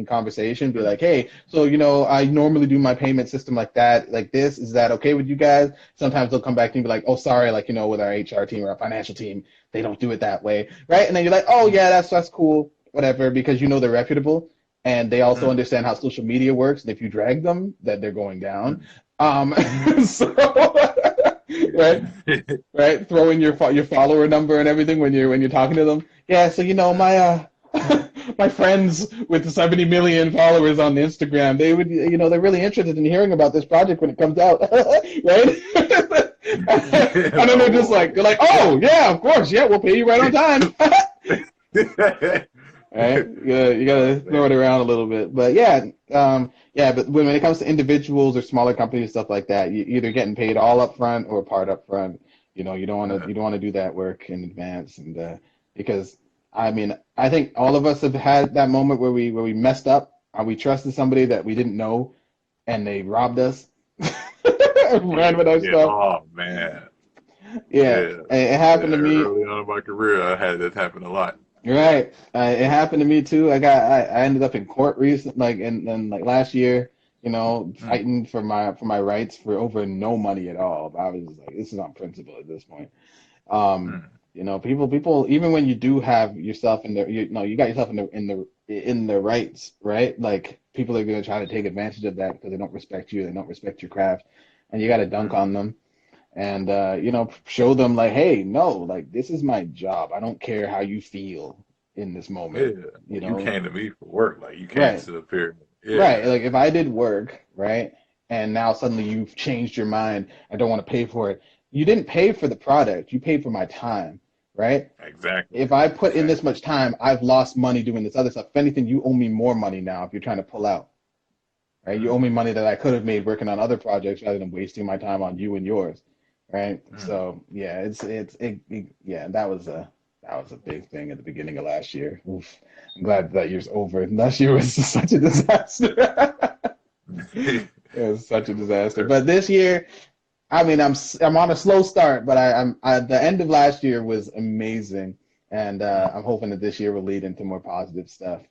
[SPEAKER 2] conversation. Be like, hey, so I normally do my payment system like that, like this. Is that okay with you guys? Sometimes they'll come back to you and be like, oh, sorry, like with our HR team or our financial team, they don't do it that way, right? And then you're like, oh yeah, that's cool, whatever, because they're reputable and they also understand how social media works. And if you drag them, that they're going down. So. Right, right. Throw in your follower number and everything when you're talking to them. Yeah, so my my friends with 70 million followers on Instagram, they would they're really interested in hearing about this project when it comes out, right? And then they're like, oh yeah, of course, yeah, we'll pay you right on time. Right? You gotta throw it around a little bit, but yeah, but when it comes to individuals or smaller companies, stuff like that, you either getting paid all up front or part up front. You don't want to do that work in advance, and because I think all of us have had that moment where we messed up, or we trusted somebody that we didn't know, and they robbed us, ran with our stuff.
[SPEAKER 1] Oh man.
[SPEAKER 2] Yeah, it happened to me
[SPEAKER 1] early on in my career. I had that happen a lot.
[SPEAKER 2] Right. It happened to me too. I ended up in court recent, like last year, fighting for my rights for over no money at all. I was like, this is on principle at this point. People, even when you do have yourself in the, you got yourself in the rights, right? Like people are gonna try to take advantage of that because they don't respect you, they don't respect your craft, and you got to dunk on them. And show them like, hey, no, like this is my job. I don't care how you feel in this moment.
[SPEAKER 1] Yeah, you came to me for work. Like you came to the pyramid. Yeah.
[SPEAKER 2] Right. Like if I did work, right, and now suddenly you've changed your mind, I don't want to pay for it. You didn't pay for the product. You paid for my time, right?
[SPEAKER 1] Exactly.
[SPEAKER 2] If I put in this much time, I've lost money doing this other stuff. If anything, you owe me more money now if you're trying to pull out. Right? You owe me money that I could have made working on other projects rather than wasting my time on you and yours. Right. So yeah, that was a big thing at the beginning of last year. Oof. I'm glad that year's over. Last year was such a disaster. It was such a disaster. But this year, I'm on a slow start, but the end of last year was amazing, and I'm hoping that this year will lead into more positive stuff.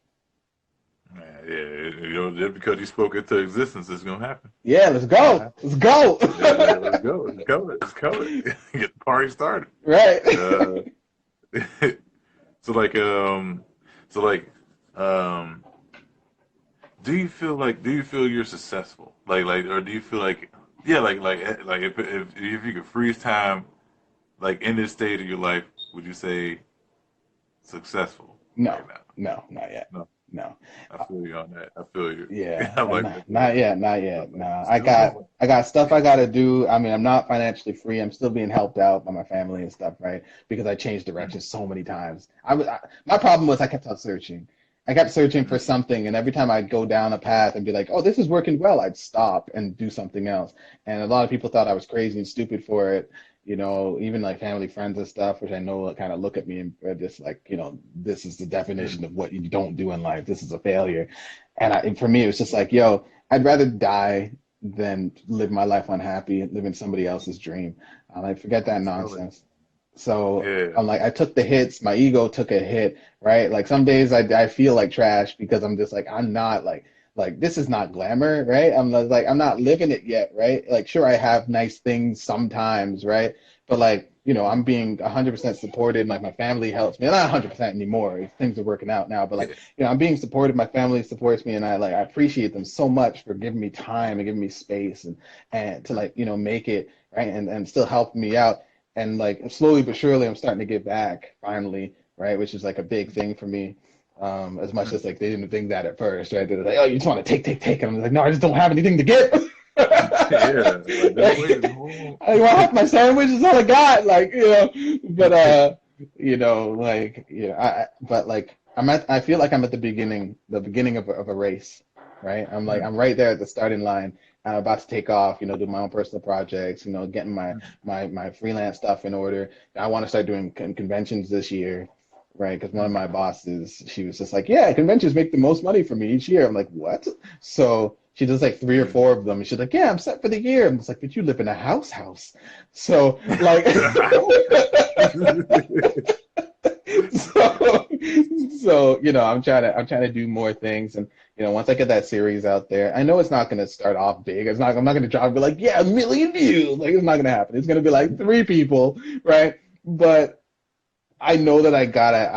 [SPEAKER 1] Yeah, just because you spoke into existence, it's gonna happen.
[SPEAKER 2] Yeah, let's go. Let's go.
[SPEAKER 1] Let's go. It's coming. Get the party started.
[SPEAKER 2] Right.
[SPEAKER 1] so like so like um do you feel you're successful? Like or do you feel like yeah, like if you could freeze time like in this stage of your life, would you say successful right
[SPEAKER 2] No,
[SPEAKER 1] now?
[SPEAKER 2] no, not yet.
[SPEAKER 1] No,
[SPEAKER 2] No.
[SPEAKER 1] I feel you on that. I feel you.
[SPEAKER 2] Yeah,
[SPEAKER 1] I'm like,
[SPEAKER 2] not, not yet, not
[SPEAKER 1] I'm
[SPEAKER 2] yet.
[SPEAKER 1] like,
[SPEAKER 2] No,
[SPEAKER 1] still going.
[SPEAKER 2] I got stuff I gotta do. I mean, I'm not financially free. I'm still being helped out by my family and stuff, right? Because I changed directions so many times. My problem was I kept on searching. I kept searching for
[SPEAKER 1] Mm-hmm.
[SPEAKER 2] something, and every time I'd go down a path and be like, "Oh, this is working well," I'd stop and do something else. And a lot of people thought I was crazy and stupid for it. Even like family, friends and stuff, which I know kind of look at me and are just like, this is the definition of what you don't do in life. This is a failure. And for me, it was just like, yo, I'd rather die than live my life unhappy, living somebody else's dream. I'm like, forget that
[SPEAKER 1] Feel it.
[SPEAKER 2] nonsense. So
[SPEAKER 1] Yeah.
[SPEAKER 2] I'm like, I took the hits. My ego took a hit, right? Like some days I feel like trash because I'm just like, I'm not like this is not glamour, right? Like, I'm not living it yet, right? Like, sure, I have nice things sometimes, right? But like, I'm being 100% supported. Like my family helps me. Not 100% anymore. Things are working out now, but like,
[SPEAKER 1] Yeah.
[SPEAKER 2] I'm being supported. My family supports me, and I appreciate them so much for giving me time and giving me space and to like make it right and still helping me out. And like slowly but surely, I'm starting to get back finally, right? Which is like a big thing for me. As much as like they didn't think that at first, right? They're like, "Oh, you just want to take," and I'm like, "No, I just don't have anything to get."
[SPEAKER 1] Yeah. Like just wait. Hold
[SPEAKER 2] I have my sandwich is all I got, like but like but like I feel like I'm at the beginning of a race, right? I'm like
[SPEAKER 1] on.
[SPEAKER 2] I'm right there at the starting line. I'm about to take off, do my own personal projects, getting my freelance stuff in order. I want to start doing conventions this year, right? Because one of my bosses, she was just like, "Yeah, conventions make the most money for me each year." I'm like, "What?" So she does like three or
[SPEAKER 1] Mm.
[SPEAKER 2] four of them, and she's like, "Yeah, I'm set for the year." I'm just like, "But you live in a house." So like, so I'm trying to do more things, and once I get that series out there, I know it's not going to start off big. I'm not going to drop and be like, "Yeah, 1 million views." Like, it's not going to happen. It's going to be like 3 people, right? But I know that I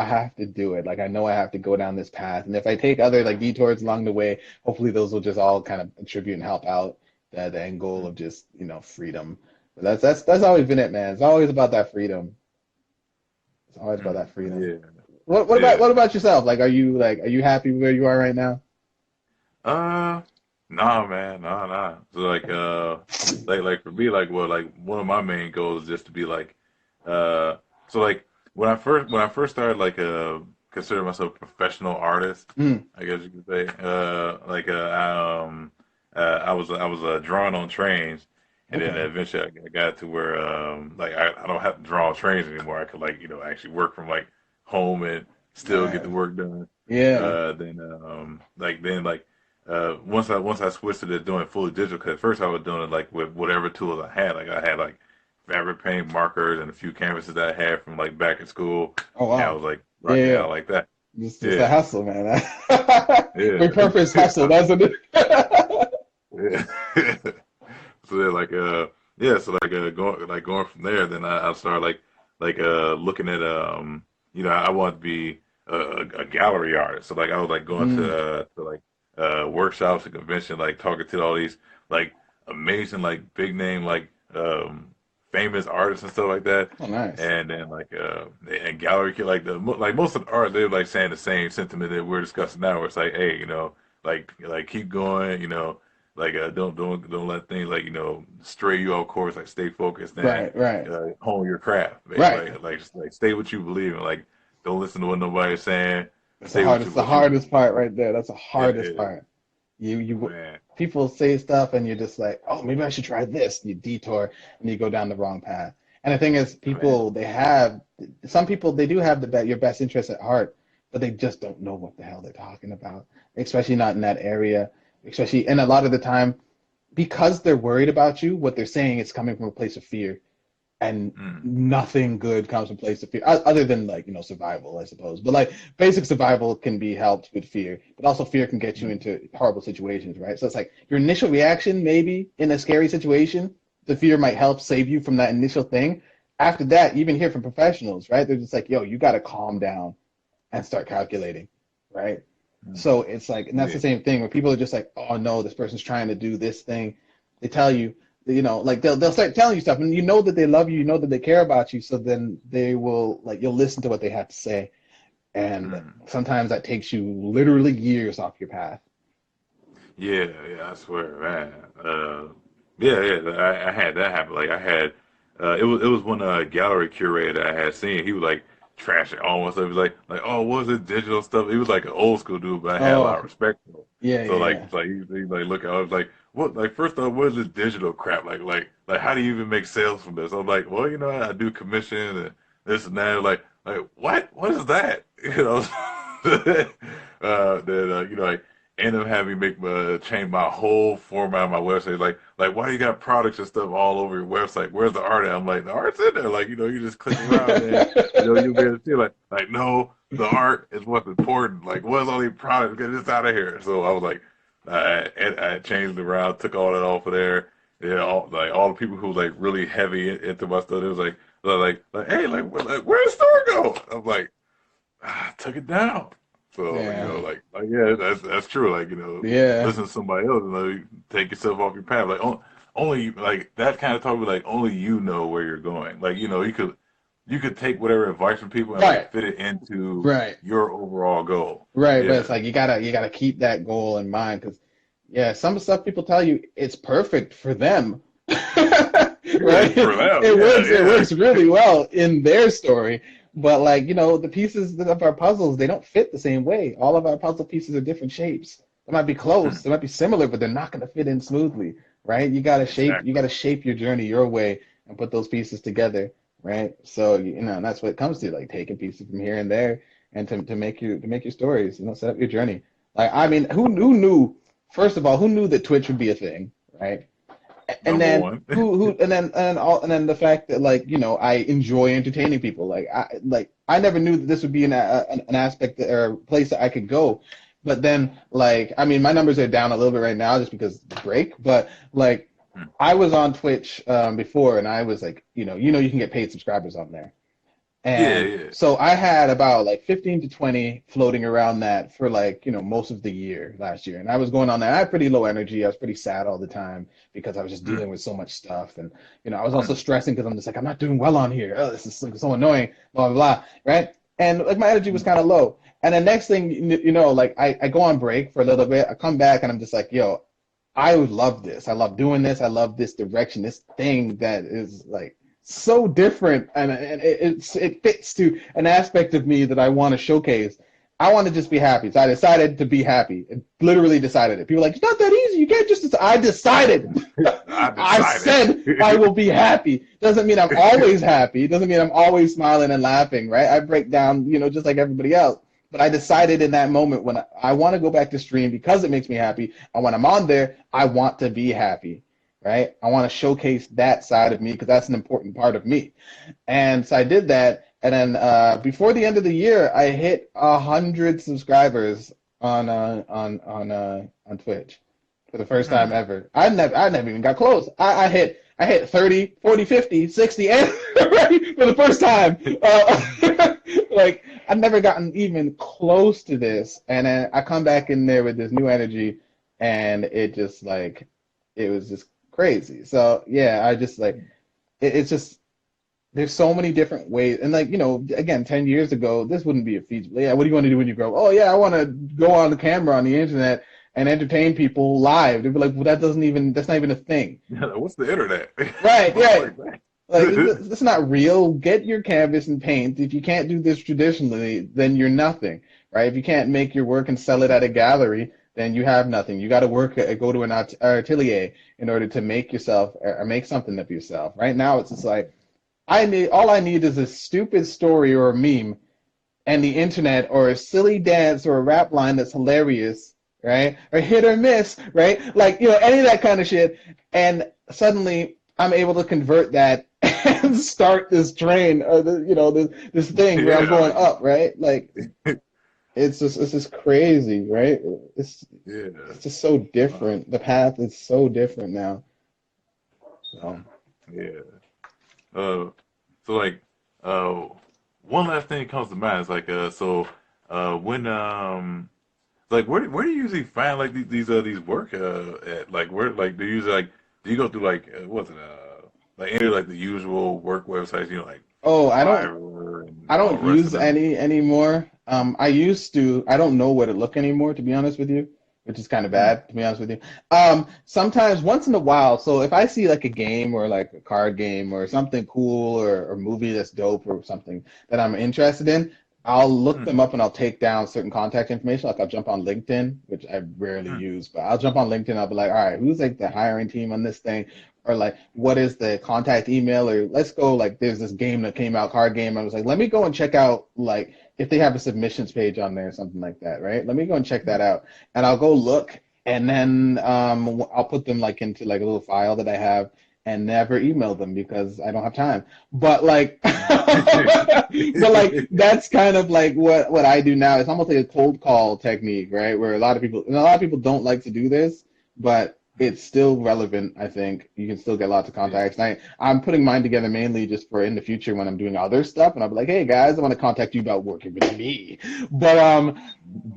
[SPEAKER 2] have to do it. Like, I know I have to go down this path, and if I take other like detours along the way, hopefully those will just all kind of contribute and help out the end goal of just freedom. But that's always been it, man. It's always about that freedom. It's always about that freedom.
[SPEAKER 1] Yeah.
[SPEAKER 2] What
[SPEAKER 1] Yeah.
[SPEAKER 2] about yourself? Are you happy where you are right now?
[SPEAKER 1] Uh, nah, man, nah. So like for me, like like one of my main goals is just to be like, uh, so like when I first started consider myself a professional artist,
[SPEAKER 2] Mm,
[SPEAKER 1] I guess you could say, I was drawing on trains, and then
[SPEAKER 2] okay.
[SPEAKER 1] eventually I got to where like I don't have to draw on trains anymore. I could like actually work from like home and still get the
[SPEAKER 2] Nice.
[SPEAKER 1] work done.
[SPEAKER 2] Yeah.
[SPEAKER 1] Then once I switched to doing fully digital, because at first I was doing it like with whatever tools I had. Like I had like fabric paint markers and a few canvases that I had from like back in school,
[SPEAKER 2] Oh
[SPEAKER 1] and I
[SPEAKER 2] wow.
[SPEAKER 1] was like
[SPEAKER 2] Yeah,
[SPEAKER 1] rocking
[SPEAKER 2] yeah.
[SPEAKER 1] out like that.
[SPEAKER 2] Just a
[SPEAKER 1] Yeah,
[SPEAKER 2] hustle, man. Repurpose
[SPEAKER 1] yeah,
[SPEAKER 2] hustle. That's what it.
[SPEAKER 1] yeah. So then so going from there, then I started looking at I wanted to be a gallery artist. So like I was like going
[SPEAKER 2] Mm.
[SPEAKER 1] to workshops and convention, like talking to all these like amazing like big name famous artists and stuff like that.
[SPEAKER 2] Oh, nice.
[SPEAKER 1] And then and gallery like most of the art they're like saying the same sentiment that we're discussing now. Where it's like, hey, like keep going, don't let things stray you off course. Like stay focused and
[SPEAKER 2] Right, right,
[SPEAKER 1] hone your craft.
[SPEAKER 2] right.
[SPEAKER 1] Like just like stay what you believe in. Like don't listen to what nobody's saying.
[SPEAKER 2] That's
[SPEAKER 1] Stay what
[SPEAKER 2] the
[SPEAKER 1] you
[SPEAKER 2] hardest
[SPEAKER 1] believe
[SPEAKER 2] part right there. That's the
[SPEAKER 1] in.
[SPEAKER 2] hardest part. You
[SPEAKER 1] Man.
[SPEAKER 2] people say stuff and you're just like, oh, maybe I should try this. And you detour and you go down the wrong path. And the thing is,
[SPEAKER 1] Man.
[SPEAKER 2] some people they do have your best interest at heart, but they just don't know what the hell they're talking about, especially not in that area. Especially, and a lot of the time, because they're worried about you, what they're saying is coming from a place of fear, and
[SPEAKER 1] Mm.
[SPEAKER 2] nothing good comes from place of fear other than like survival, I suppose. But like basic survival can be helped with fear, but also fear can get you
[SPEAKER 1] Mm.
[SPEAKER 2] into horrible situations, right? So it's like your initial reaction maybe in a scary situation, the fear might help save you from that initial thing, after that, you even hear from professionals, right? They're just like, yo, you got to calm down and start calculating, right?
[SPEAKER 1] Mm.
[SPEAKER 2] So it's like, and that's
[SPEAKER 1] Yeah.
[SPEAKER 2] the same thing when people are just like, oh no, this person's trying to do this thing. They tell you, you know, like they'll start telling you stuff, and you know that they love you, you know that they care about you. So then they will like you'll listen to what they have to say, and
[SPEAKER 1] Mm.
[SPEAKER 2] sometimes that takes you literally years off your path.
[SPEAKER 1] Yeah, yeah, I swear, man. Yeah, yeah, I had that happen. Like I had, it was when a gallery curator I had seen. He was like trashing almost. It was oh, what was it digital stuff? He was like an old school dude, but I had a lot
[SPEAKER 2] Oh
[SPEAKER 1] of respect for him.
[SPEAKER 2] yeah,
[SPEAKER 1] So
[SPEAKER 2] yeah, yeah.
[SPEAKER 1] he like look, I was like, what? Like first off, what is this digital crap? Like how do you even make sales from this? I'm like, well, I do commission and this and that. Like what? What is that? You know. Then like end up having me change my whole format of my website. Like why you got products and stuff all over your website? Where's the art at? I'm like, the art's in there. Like, you just click around and you'll be able to see like no, the art is what's important. Like what's all these products? Get this out of here. So I was like, I changed it around, took all that off of there. Yeah, all the people who like really heavy into my stuff, it was like, hey, where'd the store go? I'm like, I took it down. So,
[SPEAKER 2] Yeah,
[SPEAKER 1] yeah, that's true. Like,
[SPEAKER 2] yeah.
[SPEAKER 1] listen to somebody else, you take yourself off your path. Like, only like that kind of talk. Like, only you know where you're going. Like, you could take whatever advice from people and like
[SPEAKER 2] Right,
[SPEAKER 1] fit it into
[SPEAKER 2] right,
[SPEAKER 1] your overall goal.
[SPEAKER 2] right. But
[SPEAKER 1] Yeah,
[SPEAKER 2] it's like you gotta keep that goal in mind because yeah, some stuff people tell you it's perfect for them.
[SPEAKER 1] yeah,
[SPEAKER 2] Right?
[SPEAKER 1] for them.
[SPEAKER 2] It
[SPEAKER 1] Yeah,
[SPEAKER 2] works really well in their story. But like, the pieces of our puzzles, they don't fit the same way. All of our puzzle pieces are different shapes. They might be
[SPEAKER 1] yeah.
[SPEAKER 2] close, they might be similar, but they're not gonna fit in smoothly, right? You
[SPEAKER 1] Exactly.
[SPEAKER 2] gotta shape your journey your way and put those pieces together, right? So, that's what it comes to, like taking pieces from here and there and to make your stories, set up your journey. Like, I mean, who knew, first of all, who knew that Twitch would be a thing, right? And
[SPEAKER 1] Number
[SPEAKER 2] then
[SPEAKER 1] one.
[SPEAKER 2] and then the fact that like I enjoy entertaining people I never knew that this would be an aspect or a place that I could go, but then like I mean my numbers are down a little bit right now just because of the break, but like I was on Twitch before and I was like you can get paid subscribers on there.
[SPEAKER 1] Yeah,
[SPEAKER 2] And
[SPEAKER 1] yeah.
[SPEAKER 2] so I had about like 15 to 20 floating around that for like, most of the year last year. And I was going on that. I had pretty low energy. I was pretty sad all the time because I was just
[SPEAKER 1] Hmm,
[SPEAKER 2] dealing with so much stuff. And, I was also stressing because I'm just like, I'm not doing well on here. Oh, this is so annoying, blah, blah, blah. Right. And like my energy was
[SPEAKER 1] hmm.
[SPEAKER 2] kind of low. And the next thing, like I go on break for a little bit. I come back and I'm just like, yo, I love this. I love doing this. I love this direction, this thing that is like so different, and it fits to an aspect of me that I want to showcase. I want to just be happy. So I decided to be happy. It literally decided it. People are like, it's not that easy. You can't just decide. I decided.
[SPEAKER 1] I
[SPEAKER 2] I
[SPEAKER 1] decided.
[SPEAKER 2] said I will be happy. Doesn't mean I'm always happy. Doesn't mean I'm always smiling and laughing, right? I break down, just like everybody else. But I decided in that moment when I want to go back to stream because it makes me happy. And when I'm on there, I want to be happy, right? I want to showcase that side of me because that's an important part of me. And so I did that. And then before the end of the year, I hit 100 subscribers on Twitch for the first time
[SPEAKER 1] Hmm.
[SPEAKER 2] ever. I never even got close. I hit 30, 40, 50, 60, and right, for the first time. Like I've never gotten even close to this, and then I come back in there with this new energy, and it was just crazy. So yeah, I just like it's just there's so many different ways, and like again, 10 years ago, this wouldn't be a feasible. Yeah, what do you want to do when you grow? Oh yeah, I want to go on the camera on the internet and entertain people live. They'd be like, well, that's not even a thing.
[SPEAKER 1] Yeah, what's the internet?
[SPEAKER 2] Right,
[SPEAKER 1] What's
[SPEAKER 2] right.
[SPEAKER 1] like that?
[SPEAKER 2] Like that's not real. Get your canvas and paint. If you can't do this traditionally, then you're nothing, right? If you can't make your work and sell it at a gallery, then you have nothing. You got to go to an atelier in order to make yourself or make something of yourself. Right now, it's just like all I need is a stupid story or a meme and the internet or a silly dance or a rap line that's hilarious, right? Or hit or miss, right? Like, any of that kind of shit. And suddenly I'm able to convert that and start this train or this thing where I'm
[SPEAKER 1] Yeah,
[SPEAKER 2] going up, right? Like it's just crazy, right? It's
[SPEAKER 1] yeah,
[SPEAKER 2] it's just so
[SPEAKER 1] uh,
[SPEAKER 2] different. The path is so different now. So
[SPEAKER 1] yeah. Uh, So like, uh, one last thing that comes to mind is like, when like where do you usually find like these work at like where like do you usually like do you go through like what's it like any like the usual work websites, you know, like
[SPEAKER 2] Oh,
[SPEAKER 1] Fiverr and
[SPEAKER 2] I
[SPEAKER 1] all
[SPEAKER 2] don't
[SPEAKER 1] the rest of
[SPEAKER 2] use
[SPEAKER 1] them?
[SPEAKER 2] any anymore. I used to. I don't know where to look anymore, to be honest with you, which is kind of
[SPEAKER 1] Hmm.
[SPEAKER 2] bad, to be honest with you. Sometimes, once in a while, so if I see like a game or like a card game or something cool or movie that's dope or something that I'm interested in, I'll look
[SPEAKER 1] Hmm.
[SPEAKER 2] them up and I'll take down certain contact information. Like I'll jump on LinkedIn, which I rarely
[SPEAKER 1] Hmm.
[SPEAKER 2] use, but I'll jump on LinkedIn. I'll be like, all right, who's like the hiring team on this thing? Or like what is the contact email, or let's go like there's this game that came out, card game. I was like, let me go and check out like if they have a submissions page on there or something like that, right? Let me go and check that out, and I'll go look, and then I'll put them like into like a little file that I have, and never email them because I don't have time. But like, but like that's kind of like what I do now. It's almost like a cold call technique, right? Where a lot of people don't like to do this, but it's still relevant. I think you can still get lots of
[SPEAKER 1] Yeah.
[SPEAKER 2] contacts. And I'm putting mine together mainly just for in the future when I'm doing other stuff, and I'll be like, hey guys, I want to contact you about working with me. But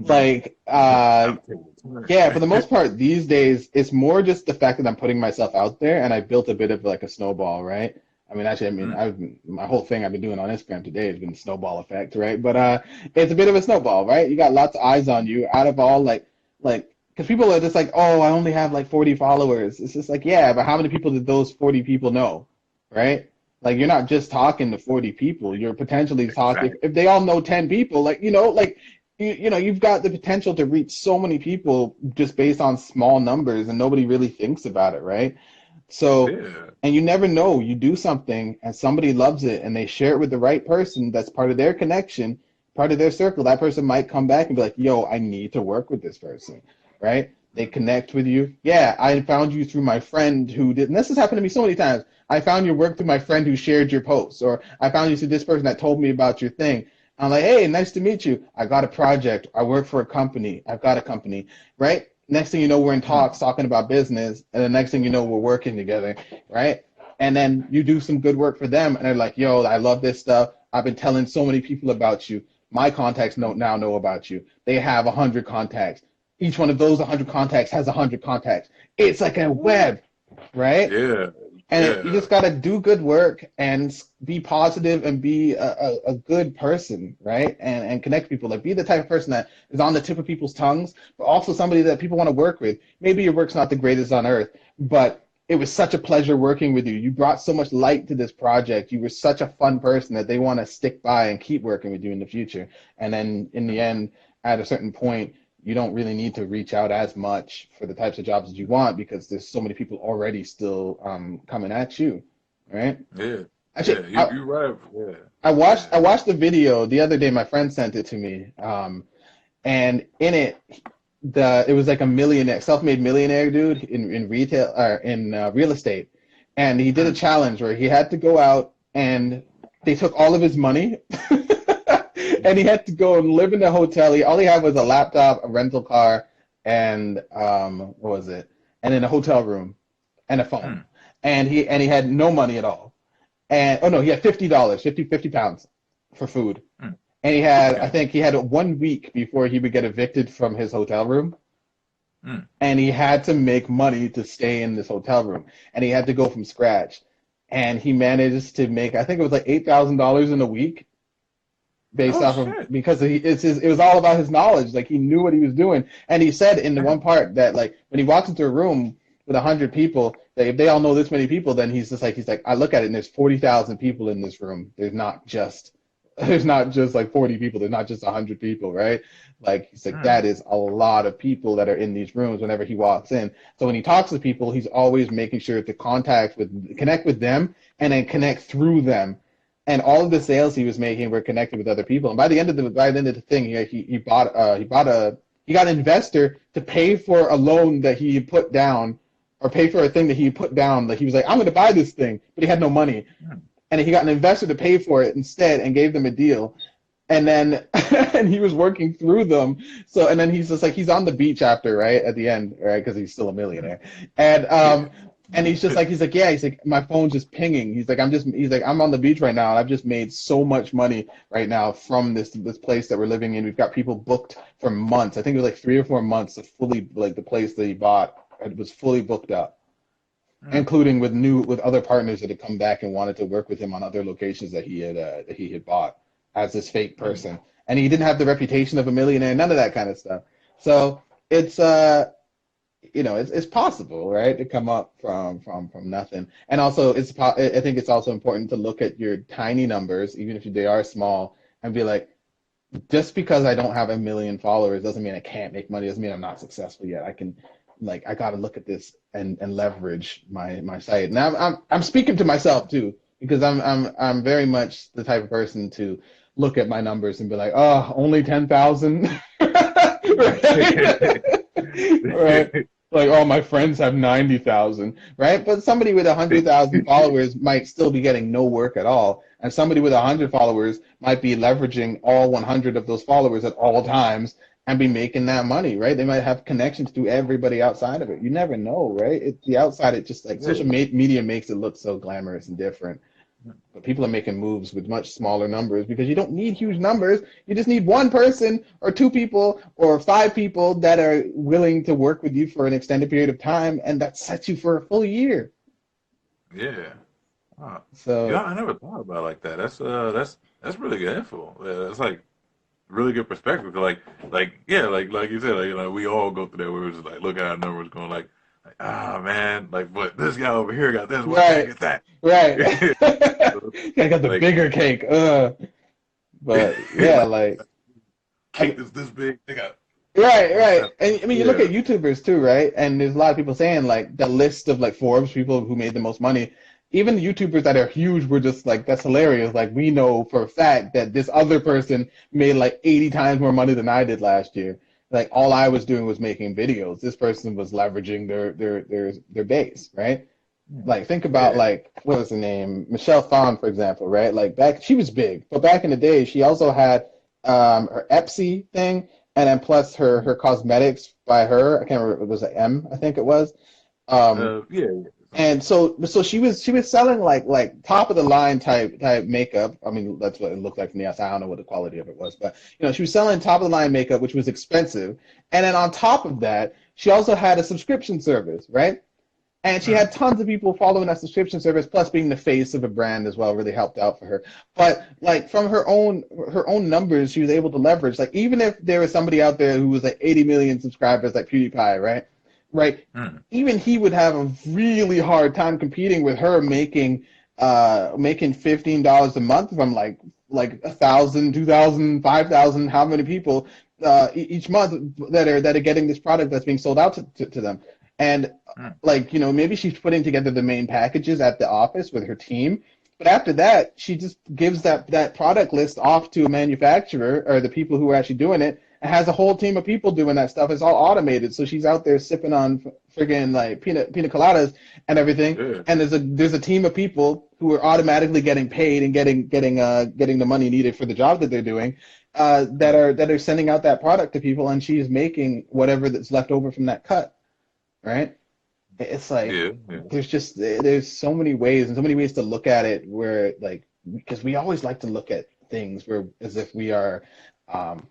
[SPEAKER 2] like
[SPEAKER 1] I'm taking the
[SPEAKER 2] yeah, for the
[SPEAKER 1] time.
[SPEAKER 2] most part these days, it's more just the fact that I'm putting myself out there, and I built a bit of like a snowball, right? I mean, actually, I mean,
[SPEAKER 1] Hmm.
[SPEAKER 2] my whole thing I've been doing on Instagram today has been snowball effect, right? But it's a bit of a snowball, right? You got lots of eyes on you out of all like because people are just like, oh, I only have like 40 followers. It's just like, yeah, but how many people did those 40 people know, right? Like you're not just talking to 40 people. You're potentially talking
[SPEAKER 1] Exactly.
[SPEAKER 2] if they all know 10 people, like like you know, you've got the potential to reach so many people just based on small numbers, and nobody really thinks about it, right? So,
[SPEAKER 1] Yeah.
[SPEAKER 2] and you never know, you do something and somebody loves it and they share it with the right person that's part of their connection, part of their circle. That person might come back and be like, yo, I need to work with this person, right? They connect with you. Yeah, I found you through my friend who did, and this has happened to me so many times. I found your work through my friend who shared your posts, or I found you through this person that told me about your thing. I'm like, hey, nice to meet you. I got a project. I work for a company. I've got a company, right? Next thing you know, we're in talks
[SPEAKER 1] Hmm.
[SPEAKER 2] talking about business, and the next thing you know, we're working together, right? And then you do some good work for them, and they're like, "Yo, I love this stuff. I've been telling so many people about you. My contacts now know about you. They have 100 contacts. Each one of those 100 contacts has 100 contacts. It's like a
[SPEAKER 1] What?
[SPEAKER 2] web, right?
[SPEAKER 1] Yeah.
[SPEAKER 2] And you
[SPEAKER 1] Yeah.
[SPEAKER 2] just got to do good work and be positive and be a good person, right? And connect people. Like be the type of person that is on the tip of people's tongues, but also somebody that people want to work with. Maybe your work's not the greatest on earth, but it was such a pleasure working with you. You brought so much light to this project. You were such a fun person that they want to stick by and keep working with you in the future. And then in the end, at a certain point, you don't really need to reach out as much for the types of jobs that you want because there's so many people already still coming at you, right?
[SPEAKER 1] Yeah.
[SPEAKER 2] Actually,
[SPEAKER 1] Yeah. You right. Yeah. Yeah.
[SPEAKER 2] I watched the video the other day. My friend sent it to me, and in it, it was like a millionaire, self-made millionaire dude in retail or in real estate, and he did a
[SPEAKER 1] Hmm.
[SPEAKER 2] challenge where he had to go out and they took all of his money, and he had to go and live in a hotel. All he had was a laptop, a rental car, and what was it? And in a hotel room and a phone,
[SPEAKER 1] Hmm.
[SPEAKER 2] and he had no money at all. And oh no, he had $50, 50 pounds for food.
[SPEAKER 1] Hmm.
[SPEAKER 2] And he had, I
[SPEAKER 1] Okay.
[SPEAKER 2] think he had 1 week before he would get evicted from his hotel room.
[SPEAKER 1] Hmm.
[SPEAKER 2] And he had to make money to stay in this hotel room. And he had to go from scratch. And he managed to make, I think it was like $8,000 in a week based
[SPEAKER 1] Oh
[SPEAKER 2] off of,
[SPEAKER 1] shit.
[SPEAKER 2] because it was all about his knowledge. Like he knew what he was doing. And he said in the one part that like when he walks into a room with 100 people, that if they all know this many people, then he's like, I look at it and there's 40,000 people in this room. There's not just like 40 people. There's not just 100 people, right? Like he's like,
[SPEAKER 1] Hmm.
[SPEAKER 2] that is a lot of people that are in these rooms whenever he walks in. So when he talks to people, he's always making sure to connect with them and then connect through them. And all of the sales he was making were connected with other people. And by the end of the thing, he got an investor to pay for a loan that he put down or pay for a thing that he put down. Like he was like, I'm going to buy this thing, but he had no money,
[SPEAKER 1] Hmm.
[SPEAKER 2] and he got an investor to pay for it instead and gave them a deal. And then and he was working through them. So and then he's just like he's on the beach after right at the end, right? Because he's still a
[SPEAKER 1] Hmm.
[SPEAKER 2] millionaire. And
[SPEAKER 1] Yeah.
[SPEAKER 2] And he's like, my phone's just pinging. He's like, I'm on the beach right now, and I've just made so much money right now from this place that we're living in. We've got people booked for months. I think it was like 3 or 4 months of fully like the place that he bought. It was fully booked up,
[SPEAKER 1] Mm.
[SPEAKER 2] including with other partners that had come back and wanted to work with him on other locations that he had bought as this fake
[SPEAKER 1] Mm.
[SPEAKER 2] person. And he didn't have the reputation of a millionaire, none of that kind of stuff. So it's it's possible, right, to come up from nothing. And also, I think it's also important to look at your tiny numbers, even if they are small, and be like, just because I don't have a million followers doesn't mean I can't make money. Doesn't mean I'm not successful yet. I can, like, I got to look at this and leverage my site. Now I'm speaking to myself too, because I'm very much the type of person to look at my numbers and be like, oh, only 10,000, right? Right. Like, oh, my friends have 90,000, right? But somebody with 100,000 followers might still be getting no work at all. And somebody with 100 followers might be leveraging all 100 of those followers at all times and be making that money, right? They might have connections to everybody outside of it. You never know, right? The outside, it just like
[SPEAKER 1] Yeah.
[SPEAKER 2] media makes it look so glamorous and different. But people are making moves with much smaller numbers because you don't need huge numbers. You just need one person or two people or five people that are willing to work with you for an extended period of time, and that sets you for a full year.
[SPEAKER 1] Yeah. Huh. Yeah,
[SPEAKER 2] So,
[SPEAKER 1] I never thought about it like that. That's really good info. Yeah, that's like really good perspective. 'Cause yeah, like you said, like, we all go through that. Where we're just like looking at our numbers, going like ah man, like but this guy over here got this. Why can't I
[SPEAKER 2] right,
[SPEAKER 1] get that?
[SPEAKER 2] right. I got the
[SPEAKER 1] Like
[SPEAKER 2] bigger cake. But yeah, like, I,
[SPEAKER 1] cake is this big. They got
[SPEAKER 2] right,
[SPEAKER 1] what's
[SPEAKER 2] right.
[SPEAKER 1] that?
[SPEAKER 2] And I mean, you look at
[SPEAKER 1] Yeah.
[SPEAKER 2] YouTubers too, right? And there's a lot of people saying like the list of like Forbes people who made the most money. Even the YouTubers that are huge were just like, that's hilarious. Like, we know for a fact that this other person made like 80 times more money than I did last year. Like, all I was doing was making videos. This person was leveraging their base, right? Like, think about,
[SPEAKER 1] Yeah.
[SPEAKER 2] like, what was the name? Michelle Phan, for example, right? Like, back, she was big, but back in the day, she also had her Etsy thing, and then plus her cosmetics by her. I can't remember. It was an M, I think it was. Um,
[SPEAKER 1] Yeah. Something
[SPEAKER 2] and
[SPEAKER 1] like that.
[SPEAKER 2] so she was selling like top of the line type makeup. I mean, that's what it looked like from the outside. I don't know what the quality of it was, but she was selling top of the line makeup, which was expensive. And then on top of that, she also had a subscription service, right? And she
[SPEAKER 1] Mm.
[SPEAKER 2] had tons of people following that subscription service, plus being the face of a brand as well, really helped out for her. But like, from her own numbers, she was able to leverage. Like, even if there was somebody out there who was like 80 million subscribers, like PewDiePie, right? Right.
[SPEAKER 1] Mm.
[SPEAKER 2] Even he would have a really hard time competing with her making $15 a month from like 1,000, 2,000, 5,000, how many people each month that are getting this product that's being sold out to them. And
[SPEAKER 1] Mm.
[SPEAKER 2] like, maybe she's putting together the main packages at the office with her team, but after that she just gives that product list off to a manufacturer or the people who are actually doing it, and has a whole team of people doing that stuff. It's all automated, so she's out there sipping on friggin' like pina coladas and everything,
[SPEAKER 1] Yeah.
[SPEAKER 2] and there's a team of people who are automatically getting paid and getting the money needed for the job that they're doing,
[SPEAKER 1] Mm.
[SPEAKER 2] that are sending out that product to people, and she's making whatever that's left over from that cut, right? It's like,
[SPEAKER 1] Yeah. Yeah.
[SPEAKER 2] there's so many ways and so many ways to look at it, where like, because we always like to look at things where as if we are um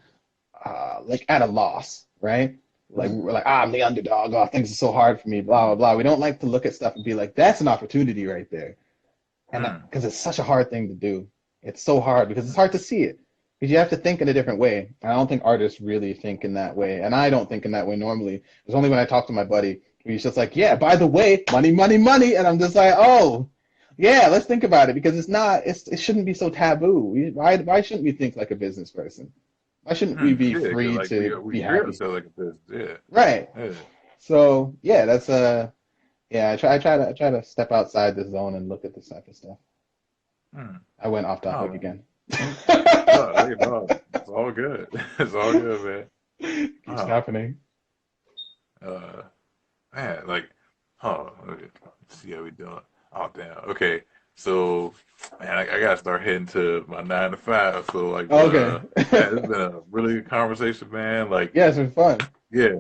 [SPEAKER 2] like at a loss, right? Like,
[SPEAKER 1] Mm.
[SPEAKER 2] we're like, I'm the underdog. Oh, things are so hard for me. Blah blah blah. We don't like to look at stuff and be like, that's an opportunity right there, and
[SPEAKER 1] Mm.
[SPEAKER 2] because it's such a hard thing to do. It's so hard because it's hard to see it, because you have to think in a different way. And I don't think artists really think in that way, and I don't think in that way normally. It's only when I talk to my buddy, he's just like, yeah, by the way, money, money, money, and I'm just like, oh, yeah, let's think about it, because it shouldn't be so taboo. Why shouldn't we think like a business person? Why shouldn't we
[SPEAKER 1] Mm.
[SPEAKER 2] be
[SPEAKER 1] Yeah. 'Cause
[SPEAKER 2] free
[SPEAKER 1] like
[SPEAKER 2] to
[SPEAKER 1] we
[SPEAKER 2] be
[SPEAKER 1] hear the
[SPEAKER 2] happy?
[SPEAKER 1] stuff like this. Yeah.
[SPEAKER 2] Right.
[SPEAKER 1] Yeah.
[SPEAKER 2] So yeah, yeah. I try to step outside the zone and look at this type of stuff.
[SPEAKER 1] Mm.
[SPEAKER 2] I went off
[SPEAKER 1] Oh
[SPEAKER 2] topic
[SPEAKER 1] man.
[SPEAKER 2] again.
[SPEAKER 1] No, hey, no, it's all good. It's all good, man.
[SPEAKER 2] Keeps
[SPEAKER 1] Oh,
[SPEAKER 2] happening.
[SPEAKER 1] uh, man, like, oh, okay. Let's see how we doing. Oh, damn. Okay, so, man, I gotta start heading to my 9 to 5. So, like, but
[SPEAKER 2] Okay.
[SPEAKER 1] man, it's been a really good conversation, man. Like,
[SPEAKER 2] Yeah, it's been fun.
[SPEAKER 1] Yeah,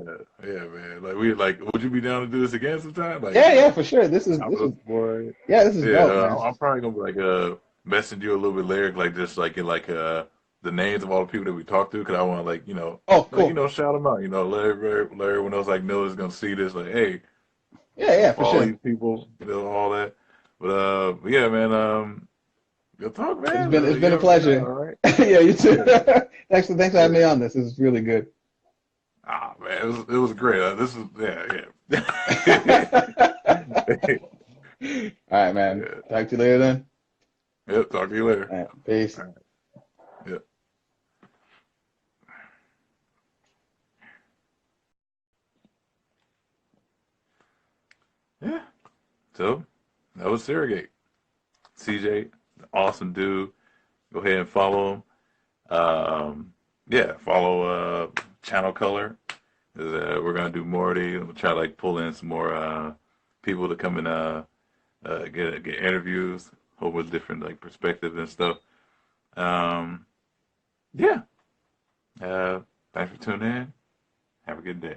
[SPEAKER 1] yeah, man. Like we like, would you be down to do this again sometime? Like,
[SPEAKER 2] Yeah, yeah, for sure.
[SPEAKER 1] chop it up some more.
[SPEAKER 2] Yeah, this is
[SPEAKER 1] Yeah,
[SPEAKER 2] dope, man.
[SPEAKER 1] I'm probably gonna be like message you a little bit later, like just like in like the names of all the people that we talked to, because I want to
[SPEAKER 2] Oh,
[SPEAKER 1] like
[SPEAKER 2] cool.
[SPEAKER 1] shout them out, let everyone else like know is gonna see this, like hey,
[SPEAKER 2] Yeah, yeah, for
[SPEAKER 1] follow
[SPEAKER 2] sure.
[SPEAKER 1] these people, all that. But yeah, man, good talk, man.
[SPEAKER 2] It's
[SPEAKER 1] You
[SPEAKER 2] been a
[SPEAKER 1] have a good night, all
[SPEAKER 2] pleasure.
[SPEAKER 1] right?
[SPEAKER 2] Yeah, you too.
[SPEAKER 1] Yeah,
[SPEAKER 2] Thanks for having me
[SPEAKER 1] yeah.
[SPEAKER 2] on this. This is really good.
[SPEAKER 1] Ah, man, it was great. This is yeah.
[SPEAKER 2] All right, man.
[SPEAKER 1] Yeah.
[SPEAKER 2] Talk to you later then.
[SPEAKER 1] Yep. Talk to you later.
[SPEAKER 2] All right, peace.
[SPEAKER 1] All right. Yep. Yeah. So that was Surrogate. CJ, awesome dude. Go ahead and follow him. Yeah, follow Channel Color. We're gonna do more of these. We'll try to like pull in some more people to come and get interviews, whole with different like perspectives and stuff. Um, yeah. Thanks for tuning in. Have a good day.